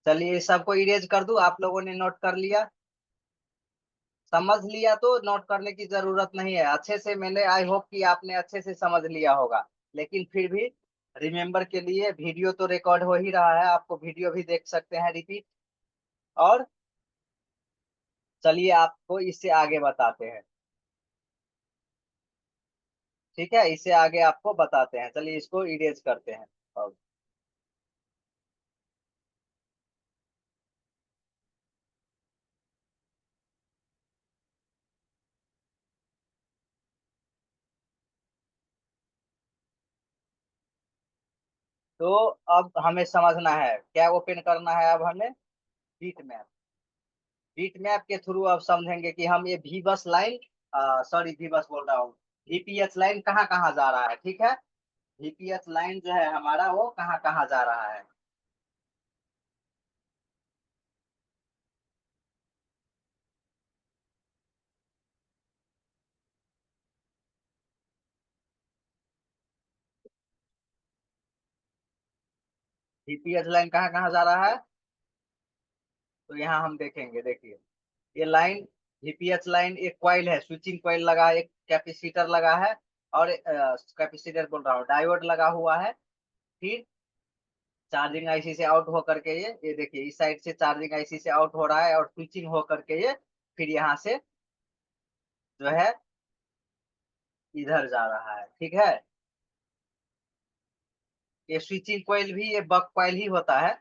चलिए सबको इरेज कर दूं, आप लोगों ने नोट कर लिया, समझ लिया तो नोट करने की जरूरत नहीं है अच्छे से। मैंने आई होप कि आपने अच्छे से समझ लिया होगा, लेकिन फिर भी रिमेम्बर के लिए वीडियो तो रिकॉर्ड हो ही रहा है, आपको वीडियो भी देख सकते हैं रिपीट। और चलिए आपको इससे आगे बताते हैं, ठीक है, इससे आगे आपको बताते हैं। चलिए इसको इरेज करते हैं। अब तो अब हमें समझना है क्या ओपन करना है, अब हमें बीट मैप। बीट मैप के थ्रू अब समझेंगे कि हम ये भी बस लाइन, सॉरी भी बस बोल रहा हूँ, VPH लाइन कहाँ कहाँ जा रहा है, ठीक है। VPH लाइन जो है हमारा वो कहाँ कहाँ जा रहा है। VPH लाइन कहाँ कहाँ जा रहा है, तो यहाँ हम देखेंगे, देखिए ये लाइन, VPH लाइन एक कॉइल है, स्विचिंग कॉइल लगा है, एक कैपेसिटर लगा है, और कैपेसिटर बोल रहा हूँ, डायोड लगा हुआ है। फिर चार्जिंग आईसी से आउट हो करके ये देखिए इस साइड से चार्जिंग आईसी से आउट हो रहा है, और स्विचिंग हो करके ये फिर यहाँ से जो है इधर जा रहा है, ठीक है। ये स्विचिंग कॉइल भी ये बक कॉइल ही होता है,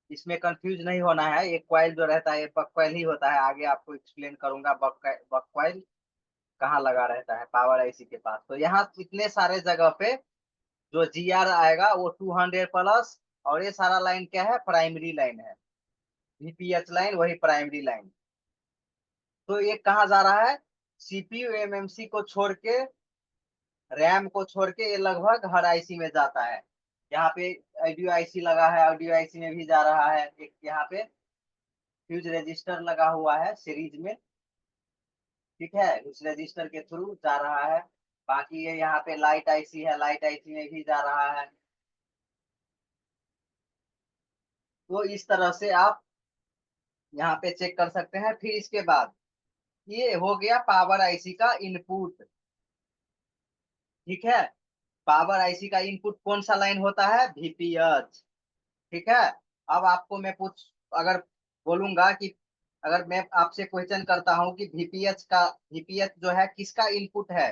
इसमें कंफ्यूज नहीं होना है। एक कॉइल जो रहता है ये बक कॉइल ही होता है, आगे आपको एक्सप्लेन करूंगा बक कॉइल कहाँ लगा रहता है पावर आईसी के पास। तो यहाँ इतने सारे जगह पे जो GR आएगा वो 200 प्लस, और ये सारा लाइन क्या है, प्राइमरी लाइन है। VPH लाइन वही प्राइमरी लाइन। तो ये कहाँ जा रहा है, CPU MMC को छोड़ के, रैम को छोड़ के, ये लगभग हर आईसी में जाता है। यहाँ पे ऑडियो आईसी लगा है, ऑडियो आईसी में भी जा रहा है। एक यहाँ पे फ्यूज रजिस्टर लगा हुआ है सीरीज में, ठीक है, उस रजिस्टर के थ्रू जा रहा है। बाकी ये यहाँ पे लाइट आईसी है, लाइट आईसी में भी जा रहा है। तो इस तरह से आप यहाँ पे चेक कर सकते हैं। फिर इसके बाद ये हो गया पावर आईसी का इनपुट, ठीक है। पावर आईसी का इनपुट कौन सा लाइन होता है, VPH, ठीक है। अब आपको मैं अगर बोलूंगा कि अगर मैं आपसे क्वेश्चन करता हूं कि VPH जो है किसका इनपुट है,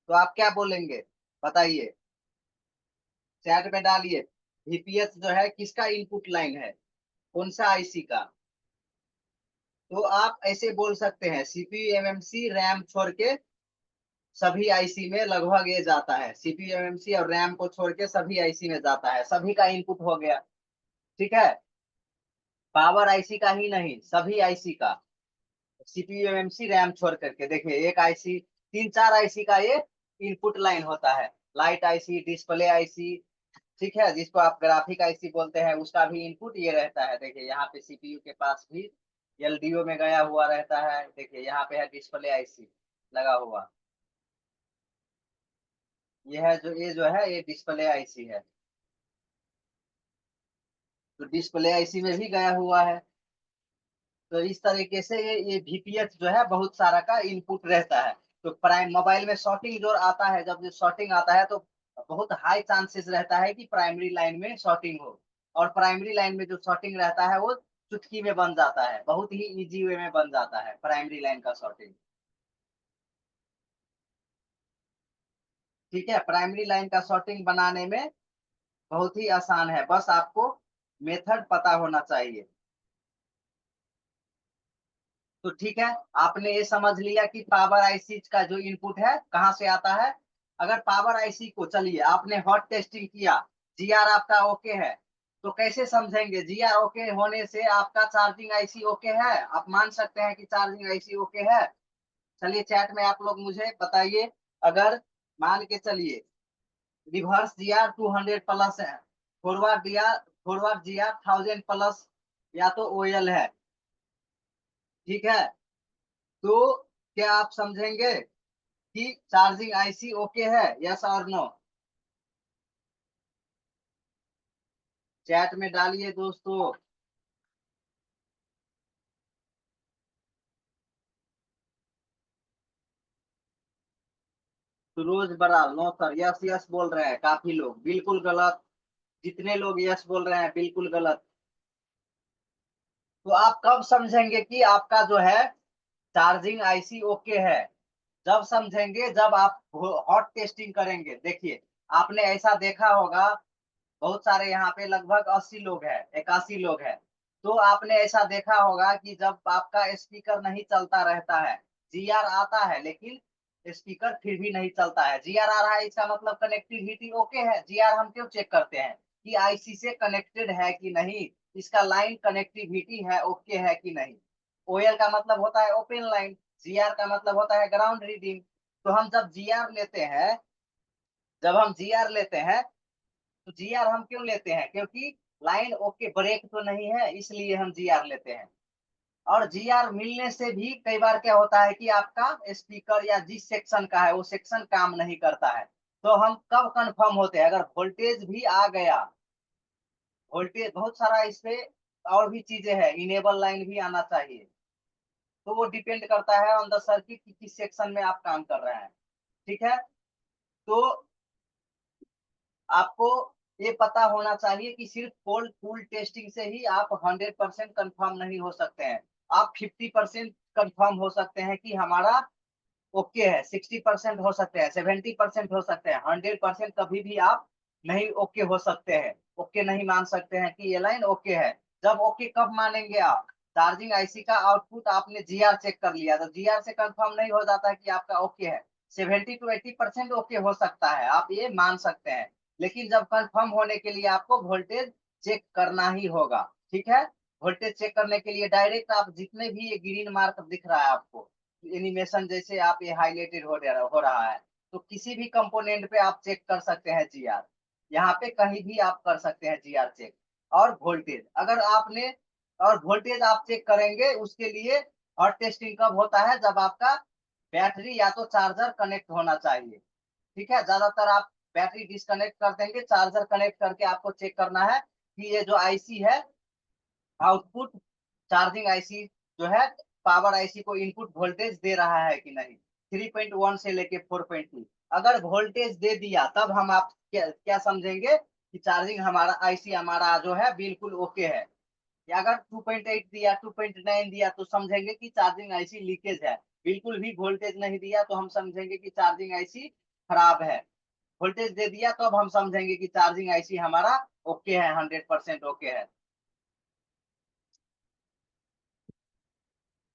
तो आप क्या बोलेंगे, बताइए, चैट में डालिए। VPH जो है किसका इनपुट लाइन है, कौन सा आईसी का। तो आप ऐसे बोल सकते हैं CPU MMC रैम छोड़ के सभी आईसी में लगभग ये जाता है, CPU MMC और रैम को छोड़ के सभी आईसी में जाता है, सभी का इनपुट हो गया, ठीक है। पावर आईसी का ही नहीं, सभी आईसी का, CPU MMC रैम छोड़ करके देखिए, एक आईसी, तीन चार आईसी का ये इनपुट लाइन होता है। लाइट आईसी, डिस्प्ले आईसी, ठीक है, जिसको आप ग्राफिक आईसी बोलते हैं, उसका भी इनपुट ये रहता है। देखिए यहाँ पे CPU के पास भी LDO में गया हुआ रहता है। देखिए यहाँ पे है डिस्प्ले आईसी लगा हुआ, ये डिस्प्ले आईसी है, तो डिस्प्ले आईसी में भी गया हुआ है। तो इस तरीके से ये VPH जो है बहुत सारा का इनपुट रहता है। तो प्राइम मोबाइल में शॉर्टिंग जो आता है, जब जो शॉर्टिंग आता है तो बहुत हाई चांसेस रहता है कि प्राइमरी लाइन में शॉर्टिंग हो। और प्राइमरी लाइन में जो शॉर्टिंग रहता है वो चुटकी में बन जाता है, बहुत ही इजी वे में बन जाता है प्राइमरी लाइन का शॉर्टिंग, ठीक है। प्राइमरी लाइन का शॉर्टिंग बनाने में बहुत ही आसान है, बस आपको मेथड पता होना चाहिए। तो ठीक है, आपने ये समझ लिया कि पावर आईसी का जो इनपुट है कहाँ से आता है। अगर पावर आईसी को, चलिए आपने हॉट टेस्टिंग किया, जीआर आपका ओके है, तो कैसे समझेंगे जीआर ओके होने से आपका चार्जिंग आईसी ओके है, आप मान सकते हैं कि चार्जिंग आईसी ओके है। चलिए चैट में आप लोग मुझे बताइए, अगर मान के चलिए रिवर्स जीआर 200 प्लस है, फॉरवर्ड जीआर 1000 प्लस या तो ओएल है, ठीक है। तो क्या आप समझेंगे कि चार्जिंग आईसी ओके है, यस और नो, चैट में डालिए दोस्तों। Firoz Baral, no sir, yes yes बोल रहे हैं काफी लोग, बिल्कुल गलत। जितने लोग यस बोल रहे हैं बिल्कुल गलत। तो आप कब समझेंगे कि आपका जो है चार्जिंग आईसी ओके है, जब समझेंगे जब आप हॉट टेस्टिंग करेंगे। देखिए आपने ऐसा देखा होगा, बहुत सारे यहाँ पे लगभग 80 लोग हैं, 81 लोग हैं। तो आपने ऐसा देखा होगा कि जब आपका स्पीकर नहीं चलता रहता है, जीआर आता है लेकिन स्पीकर फिर भी नहीं चलता है, जीआर आ रहा है इसका मतलब कनेक्टिविटी ओके है। जीआर हम क्यों चेक करते हैं कि आईसी से कनेक्टेड है कि नहीं, इसका लाइन कनेक्टिविटी है ओके है कि नहीं। ओएल का मतलब होता है ओपन लाइन, जीआर का मतलब होता है ग्राउंड रीडिंग। तो हम जब जीआर लेते हैं, जब हम जीआर लेते हैं, तो जीआर हम क्यों लेते हैं, क्योंकि लाइन ओके ब्रेक तो नहीं है, इसलिए हम जीआर लेते हैं। और जीआर मिलने से भी कई बार क्या होता है कि आपका स्पीकर या जिस सेक्शन का है वो सेक्शन काम नहीं करता है। तो हम कब कंफर्म होते हैं, अगर वोल्टेज भी आ गया, वोल्टेज बहुत सारा इस पे और भी चीजें हैं, इनेबल लाइन भी आना चाहिए। तो वो डिपेंड करता है ऑन द सर्किट कि किस सेक्शन में आप काम कर रहे हैं, ठीक है। तो आपको ये पता होना चाहिए कि सिर्फ कोल्ड कूल टेस्टिंग से ही आप 100% कंफर्म नहीं हो सकते हैं। आप 50% कंफर्म हो सकते हैं कि हमारा ओके है, 60% हो सकते हैं, 70% हो सकते हैं, 100% कभी भी आप नहीं ओके हो सकते हैं, ओके नहीं मान सकते हैं कि ये लाइन ओके है। जब ओके कब मानेंगे आप, चार्जिंग आईसी का आउटपुट आपने जीआर चेक कर लिया, तो जीआर से कंफर्म नहीं हो जाता है कि आपका ओके है। 70 to 80% ओके हो सकता है, आप ये मान सकते हैं। लेकिन जब कंफर्म होने के लिए आपको वोल्टेज चेक करना ही होगा, ठीक है। वोल्टेज चेक करने के लिए डायरेक्ट आप जितने भी ये ग्रीन मार्क दिख रहा है आपको, एनिमेशन जैसे आप ये हाईलाइटेड हो रहा है, तो किसी भी कंपोनेंट पे आप चेक कर सकते हैं जीआर, यहाँ पे कहीं भी आप कर सकते हैं जीआर चेक। और वोल्टेज अगर आपने, और वोल्टेज आप चेक करेंगे उसके लिए हॉट टेस्टिंग कब होता है, जब आपका बैटरी या तो चार्जर कनेक्ट होना चाहिए, ठीक है। ज्यादातर आप बैटरी डिस्कनेक्ट कर देंगे, चार्जर कनेक्ट करके आपको चेक करना है कि ये जो आईसी है आउटपुट चार्जिंग आईसी जो है पावर आईसी को इनपुट वोल्टेज दे रहा है कि नहीं, 3.1 से लेके 4.2। अगर वोल्टेज दे दिया तब हम आप क्या क्या समझेंगे कि चार्जिंग हमारा आईसी हमारा जो है बिल्कुल ओके है। या अगर 2.8 दिया, 2.9 दिया तो समझेंगे कि चार्जिंग आईसी लीकेज है। बिल्कुल भी वोल्टेज नहीं दिया तो हम समझेंगे कि चार्जिंग आईसी खराब है। वोल्टेज दे दिया तो अब हम समझेंगे कि चार्जिंग आईसी हमारा ओके है, 100% ओके है।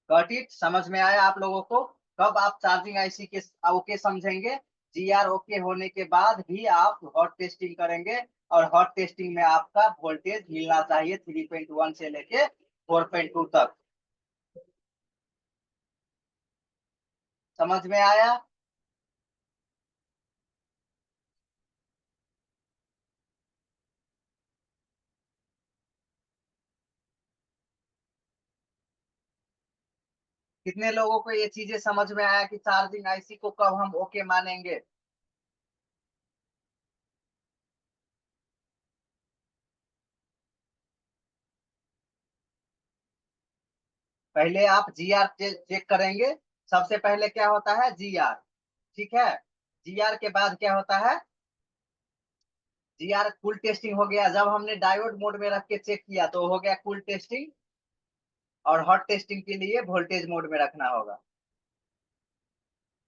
Got it? समझ में आया आप लोगों को? कब आप चार्जिंग आईसी के ओके समझेंगे? जीआर ओके होने के बाद भी आप हॉट टेस्टिंग करेंगे, और हॉट टेस्टिंग में आपका वोल्टेज मिलना चाहिए 3.1 से लेके 4.2 तक। समझ में आया? कितने लोगों को ये चीजें समझ में आया कि चार्जिंग आईसी को कब हम ओके मानेंगे? पहले आप जीआर चेक करेंगे। सबसे पहले क्या होता है? जीआर। ठीक है। जीआर के बाद क्या होता है? जीआर कूल टेस्टिंग हो गया। जब हमने डायोड मोड में रख के चेक किया तो हो गया कूल टेस्टिंग। और हॉट टेस्टिंग के लिए वोल्टेज मोड में रखना होगा।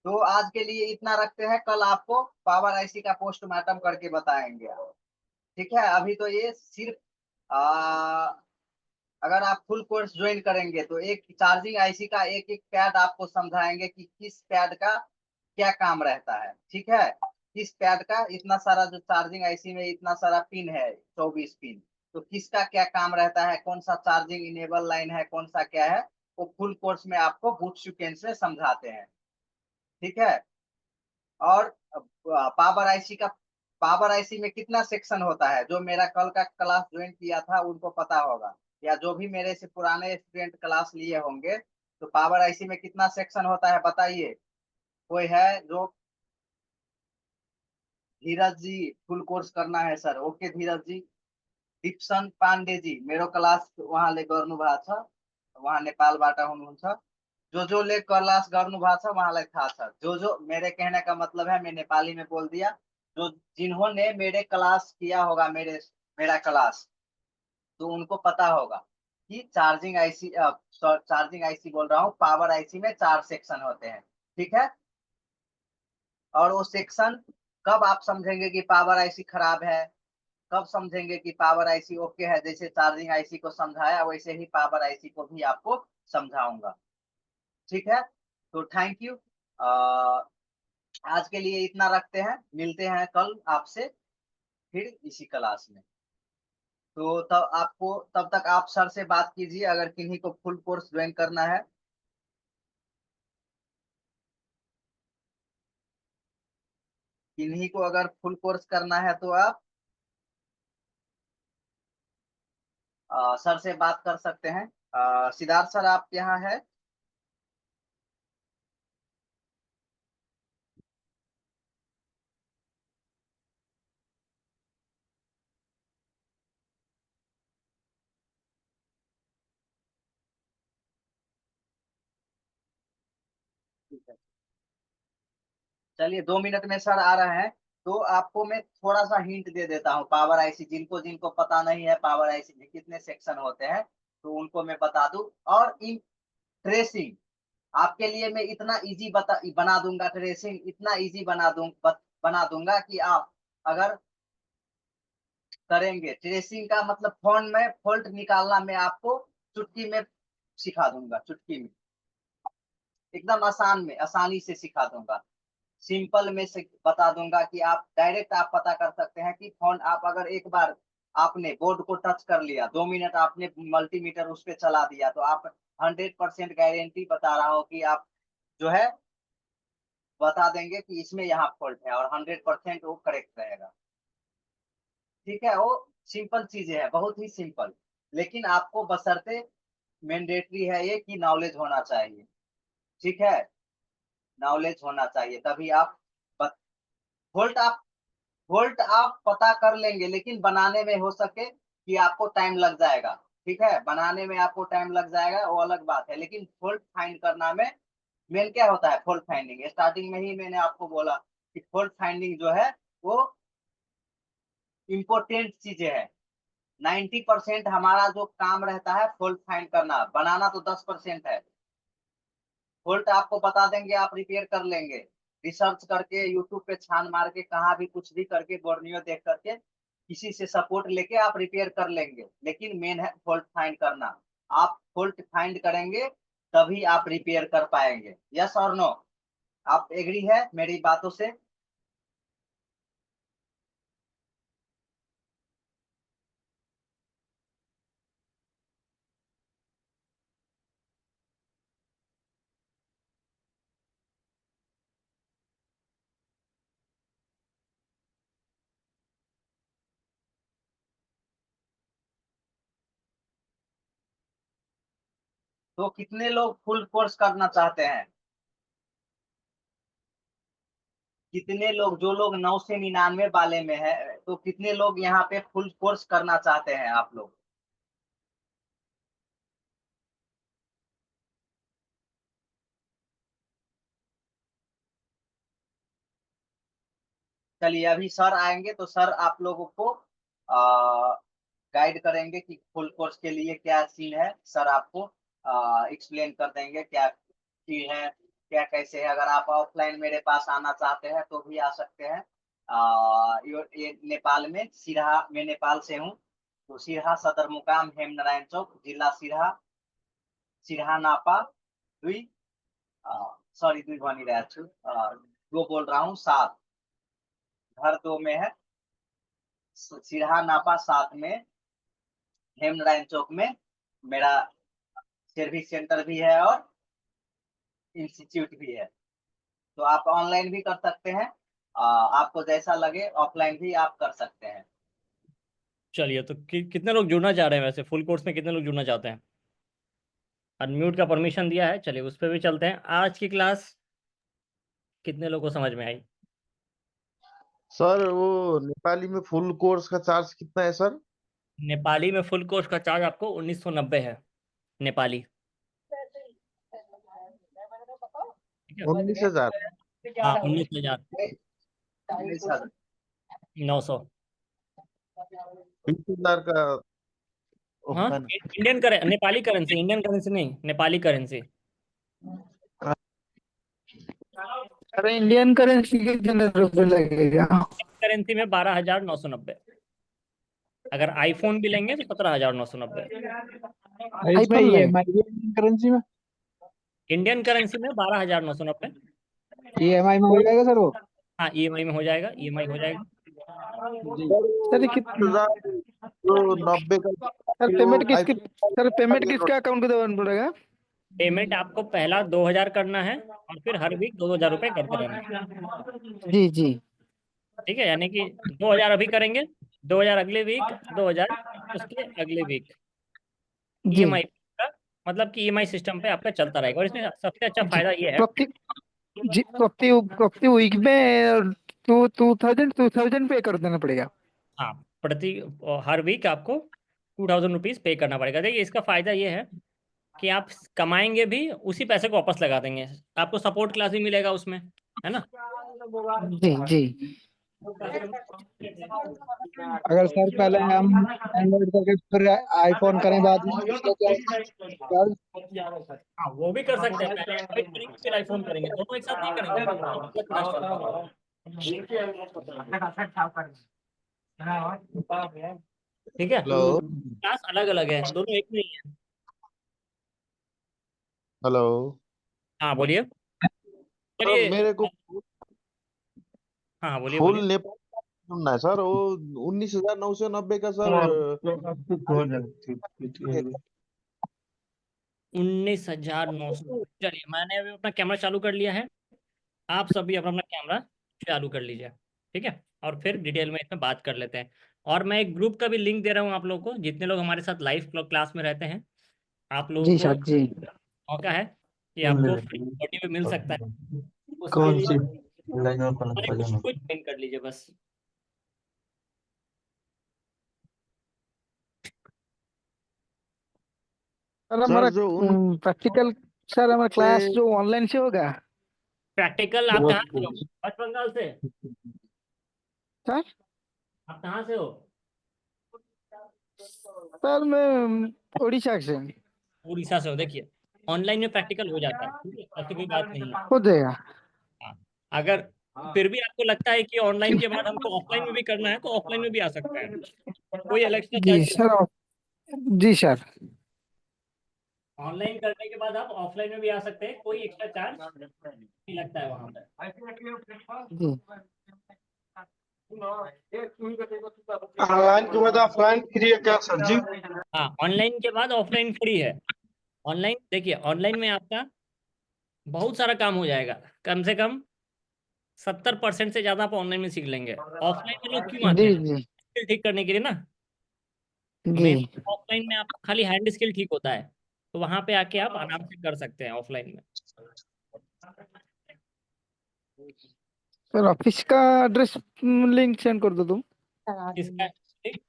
तो आज के लिए इतना रखते हैं, कल आपको पावर आईसी का पोस्टमार्टम करके बताएंगे। ठीक है। अभी तो ये सिर्फ अगर आप फुल कोर्स ज्वाइन करेंगे तो एक चार्जिंग आईसी का एक एक पैड आपको समझाएंगे कि किस पैड का क्या काम रहता है। ठीक है। किस पैड का इतना सारा जो चार्जिंग आईसी में इतना सारा पिन है, 24 पिन, तो किसका क्या काम रहता है, कौन सा चार्जिंग इनेबल लाइन है, कौन सा क्या है, वो फुल कोर्स में आपको बूट सीक्वेंस से समझाते हैं। ठीक है। और पावर आईसी में कितना सेक्शन होता है, जो मेरा कल का क्लास ज्वाइन किया था उनको पता होगा, या जो भी मेरे से पुराने स्टूडेंट क्लास लिए होंगे। तो पावर आईसी में कितना सेक्शन होता है बताइए? कोई है जो? धीरज जी, फुल कोर्स करना है सर। ओके धीरज जी। दीप्सन पांडे जी, मेरो क्लास उहाँले गर्नु भएको छ, उहाँ नेपालबाट हुनुहुन्छ। जो ले क्लास गर्नु भएको छ उहाँलाई थाहा छ। जो मेरे कहने का मतलब है, मैं नेपाली में बोल दिया, जो जिन्होंने मेरे क्लास किया होगा, मेरा क्लास, तो उनको पता होगा कि चार्जिंग आईसी बोल रहा हूँ, पावर आईसी में 4 सेक्शन होते हैं। ठीक है। और वो सेक्शन कब आप समझेंगे कि पावर आईसी खराब है, कब समझेंगे कि पावर आईसी ओके है, जैसे चार्जिंग आईसी को समझाया वैसे ही पावर आईसी को भी आपको समझाऊंगा। ठीक है। तो थैंक यू। आज के लिए इतना रखते हैं, मिलते हैं कल आपसे फिर इसी क्लास में। तो तब तक आप सर से बात कीजिए अगर किन्हीं को फुल कोर्स ज्वाइन करना है। किन्हीं को अगर फुल कोर्स करना है तो आप सर से बात कर सकते हैं। सिद्धार्थ सर आप यहाँ है? ठीक है। चलिए 2 मिनट में सर आ रहे हैं। तो आपको मैं थोड़ा सा हिंट दे देता हूँ, पावर आईसी जिनको जिनको पता नहीं है पावर आईसी में कितने सेक्शन होते हैं, तो उनको मैं बता दूं। और इन ट्रेसिंग आपके लिए मैं इतना इजी बना दूंगा, ट्रेसिंग इतना इजी बना दूंगा कि आप अगर करेंगे, ट्रेसिंग का मतलब फोन में फॉल्ट निकालना मैं आपको चुटकी में सिखा दूंगा। चुटकी में एकदम आसानी से सिखा दूंगा। सिंपल में से बता दूंगा कि आप डायरेक्ट आप पता कर सकते हैं कि फोन आप अगर एक बार आपने बोर्ड को टच कर लिया, 2 मिनट आपने मल्टीमीटर उस पर चला दिया, तो आप 100% गारंटी बता रहा हूँ कि आप जो है बता देंगे कि इसमें यहाँ फॉल्ट है, और 100% वो करेक्ट रहेगा। ठीक है। वो सिंपल चीजें है, बहुत ही सिंपल। लेकिन आपको बशर्ते मैंडेटरी है ये कि नॉलेज होना चाहिए। ठीक है। नॉलेज होना चाहिए तभी आप वोल्ट आप वोल्ट आप पता कर लेंगे, लेकिन बनाने में हो सके कि आपको टाइम लग जाएगा। ठीक है, बनाने में आपको टाइम लग जाएगा, वो अलग बात है, लेकिन फॉल्ट फाइंड करना में मेन क्या होता है, फॉल्ट फाइंडिंग। स्टार्टिंग में ही मैंने आपको बोला कि फॉल्ट फाइंडिंग जो है वो इम्पोर्टेंट चीजें है। 90% हमारा जो काम रहता है फॉल्ट फाइंड करना, बनाना तो 10% है। फॉल्ट आपको बता देंगे, आप रिपेयर कर लेंगे, रिसर्च करके यूट्यूब पे छान मार के कहाँ भी कुछ भी करके बोर्नियो देख करके किसी से सपोर्ट लेके आप रिपेयर कर लेंगे, लेकिन मेन है फॉल्ट फाइंड करना। आप फॉल्ट फाइंड करेंगे तभी आप रिपेयर कर पाएंगे। यस और नो, आप एग्री है मेरी बातों से? तो कितने लोग फुल कोर्स करना चाहते हैं? कितने लोग, जो लोग 9 से 99 वाले में है, तो कितने लोग यहाँ पे फुल कोर्स करना चाहते हैं आप लोग? चलिए, अभी सर आएंगे तो सर आप लोगों को गाइड करेंगे कि फुल कोर्स के लिए क्या सीन है। सर आपको एक्सप्लेन कर देंगे क्या चीज है, क्या कैसे है। अगर आप ऑफलाइन मेरे पास आना चाहते हैं तो भी आ सकते हैं। ये नेपाल में सिरहा, मैं नेपाल से हूँ, तो सिरहा सदर मुकाम हेमनारायण चौक, जिला सिरहा, सिरहा नापा दुई, सॉरी दुई बनी रहा छु, दो बोल रहा हूँ, 7, घर 2 में है, सिरहा नापा 7 में, हेमनारायण चौक में मेरा सर्विस सेंटर भी है और इंस्टीट्यूट भी है। तो आप ऑनलाइन भी कर सकते हैं, आपको जैसा लगे ऑफलाइन भी आप कर सकते हैं। चलिए, तो कितने लोग जुड़ना चाह रहे हैं वैसे, फुल कोर्स में कितने लोग जुड़ना चाहते हैं? अनम्यूट का परमिशन दिया है, चलिए उस पर भी चलते हैं। आज की क्लास कितने लोगों को समझ में आई? सर वो नेपाली में फुल कोर्स का चार्ज कितना है सर? नेपाली में फुल कोर्स का चार्ज आपको 1990 है, नेपाली। ठीक है। 19,000? हाँ, 19,900। 20,000 का हाँ, ओपन? इंडियन करें, नेपाली करेंसी, इंडियन करेंसी नहीं, नेपाली करेंसी। अरे इंडियन करेंसी कितने रुपए लगेगा? करेंसी में 12,990। अगर आईफोन भी लेंगे तो 17,990। इसमें ये इंडियन करेंसी में इंडियन करेंसी में 12,990। ईएमआई में हो जाएगा सर वो? हाँ, ईएमआई में हो जाएगा, ईएमआई हो जाएगा। सर ये कितना? 20,000 जो 90 का सर वो पेमेंट किसके iPhone सर पेमेंट किसके अकाउंट को देना पड़ेगा? पेमेंट आपको पहला 2,000 करना है और फिर हर वीक 2,000 रुपये करते रहना है। जी जी ठीक है, यानी कि 2,000 अभी करेंगे, 2,000 अगले वीक, 2,000 उसके अगले वीक। जी ईएमआई का मतलब कि ईएमआई सिस्टम पे आपका चलता रहेगा, और इसमें सबसे अच्छा जी फायदा ये है। प्रति जी प्रति वीक में 2,000 पे कर देना पड़ेगा। हाँ, प्रति हर वीक आपको 2,000 रुपीज़ पे करना पड़ेगा। देखिए, इसका फायदा ये है कि आप कमाएंगे भी, उसी पैसे को वापस लगा देंगे, आपको सपोर्ट क्लास भी मिलेगा उसमें, है ना। जी जी अगर सर पहले हम एंड्रॉइड करके फिर आईफोन करें बाद में उसका क्या? हाँ, वो भी कर सकते हैं, पहले एंड्रॉइड करेंगे फिर आईफोन करेंगे, दोनों एक साथ नहीं करेंगे, अलग क्लास चलता है। ठीक है, हेलो क्लास अलग अलग है, दोनों एक नहीं है। हेलो हाँ बोलिए। सर चलिए। मेरे को हाँ बोलिए फुल बोलिए। नेपाल सुनना है सर, वो 19,990 का सर। 19,900। चलिए, मैंने अभी अपना कैमरा चालू कर लिया है, आप सभी अपना अपना कैमरा चालू कर लीजिए। ठीक है, और फिर डिटेल में इसमें बात कर लेते हैं। और मैं एक ग्रुप का भी लिंक दे रहा हूँ आप लोगों को, जितने लोग हमारे साथ लाइव क्लास में रहते हैं, आप लोगों जी को सर जी मौका है कि आपको फ्री बॉडी में मिल सकता है। उसके कौन लिए सी लाइन में हमारे ग्रुप को ज्वाइन कर लीजिए बस। सर हमारा जो उन प्रैक्टिकल, सर हमारा क्लास पे जो ऑनलाइन से होगा प्रैक्टिकल आप वो कहाँ से हो? वेस्ट बंगाल से? सर। आप कहाँ से हो? सर मैं उड़ीसा से। उड़ीसा से हो। देखिए, ऑनलाइन में प्रैक्टिकल हो जाता है, ठीक है, ऐसी कोई बात नहीं है। हो जाएगा। हाँ, अगर फिर भी आपको लगता है कि ऑनलाइन के बाद हमको ऑफलाइन में भी करना है तो ऑफलाइन में भी आ सकते हैं, कोई अलग से जी चार्ज। सर। जी सर। ऑनलाइन करने के बाद आप ऑफलाइन में भी आ सकते हैं, कोई एक्स्ट्रा चार्ज नहीं लगता है वहां पर। जी ऑनलाइन के बाद ऑफलाइन फ्री है क्या सर जी? हाँ, ऑनलाइन के बाद ऑफलाइन फ्री है। ऑनलाइन देखिए, ऑनलाइन में आपका बहुत सारा काम हो जाएगा, कम से कम 70% से ज्यादा आप ऑनलाइन में सीख लेंगे। ऑफलाइन में लोग क्यों आते जी हैं? जी स्किल ठीक करने के लिए ना। जी। मेन ऑफलाइन में आपका खाली हैंड स्किल ठीक होता है, तो वहां पे आके आप आराम से कर सकते हैं ऑफलाइन में। सर ऑफिस का एड्रेस लिंक सेंड कर दो तुम। इसका ठीक?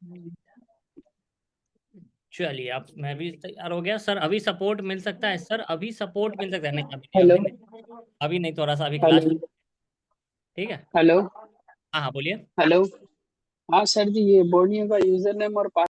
चलिए, आप मैं भी तैयार हो गया सर। अभी सपोर्ट मिल सकता है सर, अभी सपोर्ट मिल सकता है। नहीं, अभी नहीं, हेलो। अभी नहीं, अभी नहीं, थोड़ा सा अभी क्लास। हेलो। ठीक है। हेलो। हाँ हाँ, बोलिए। हेलो। हाँ सर जी, ये बोर्नियो का यूजर नेम और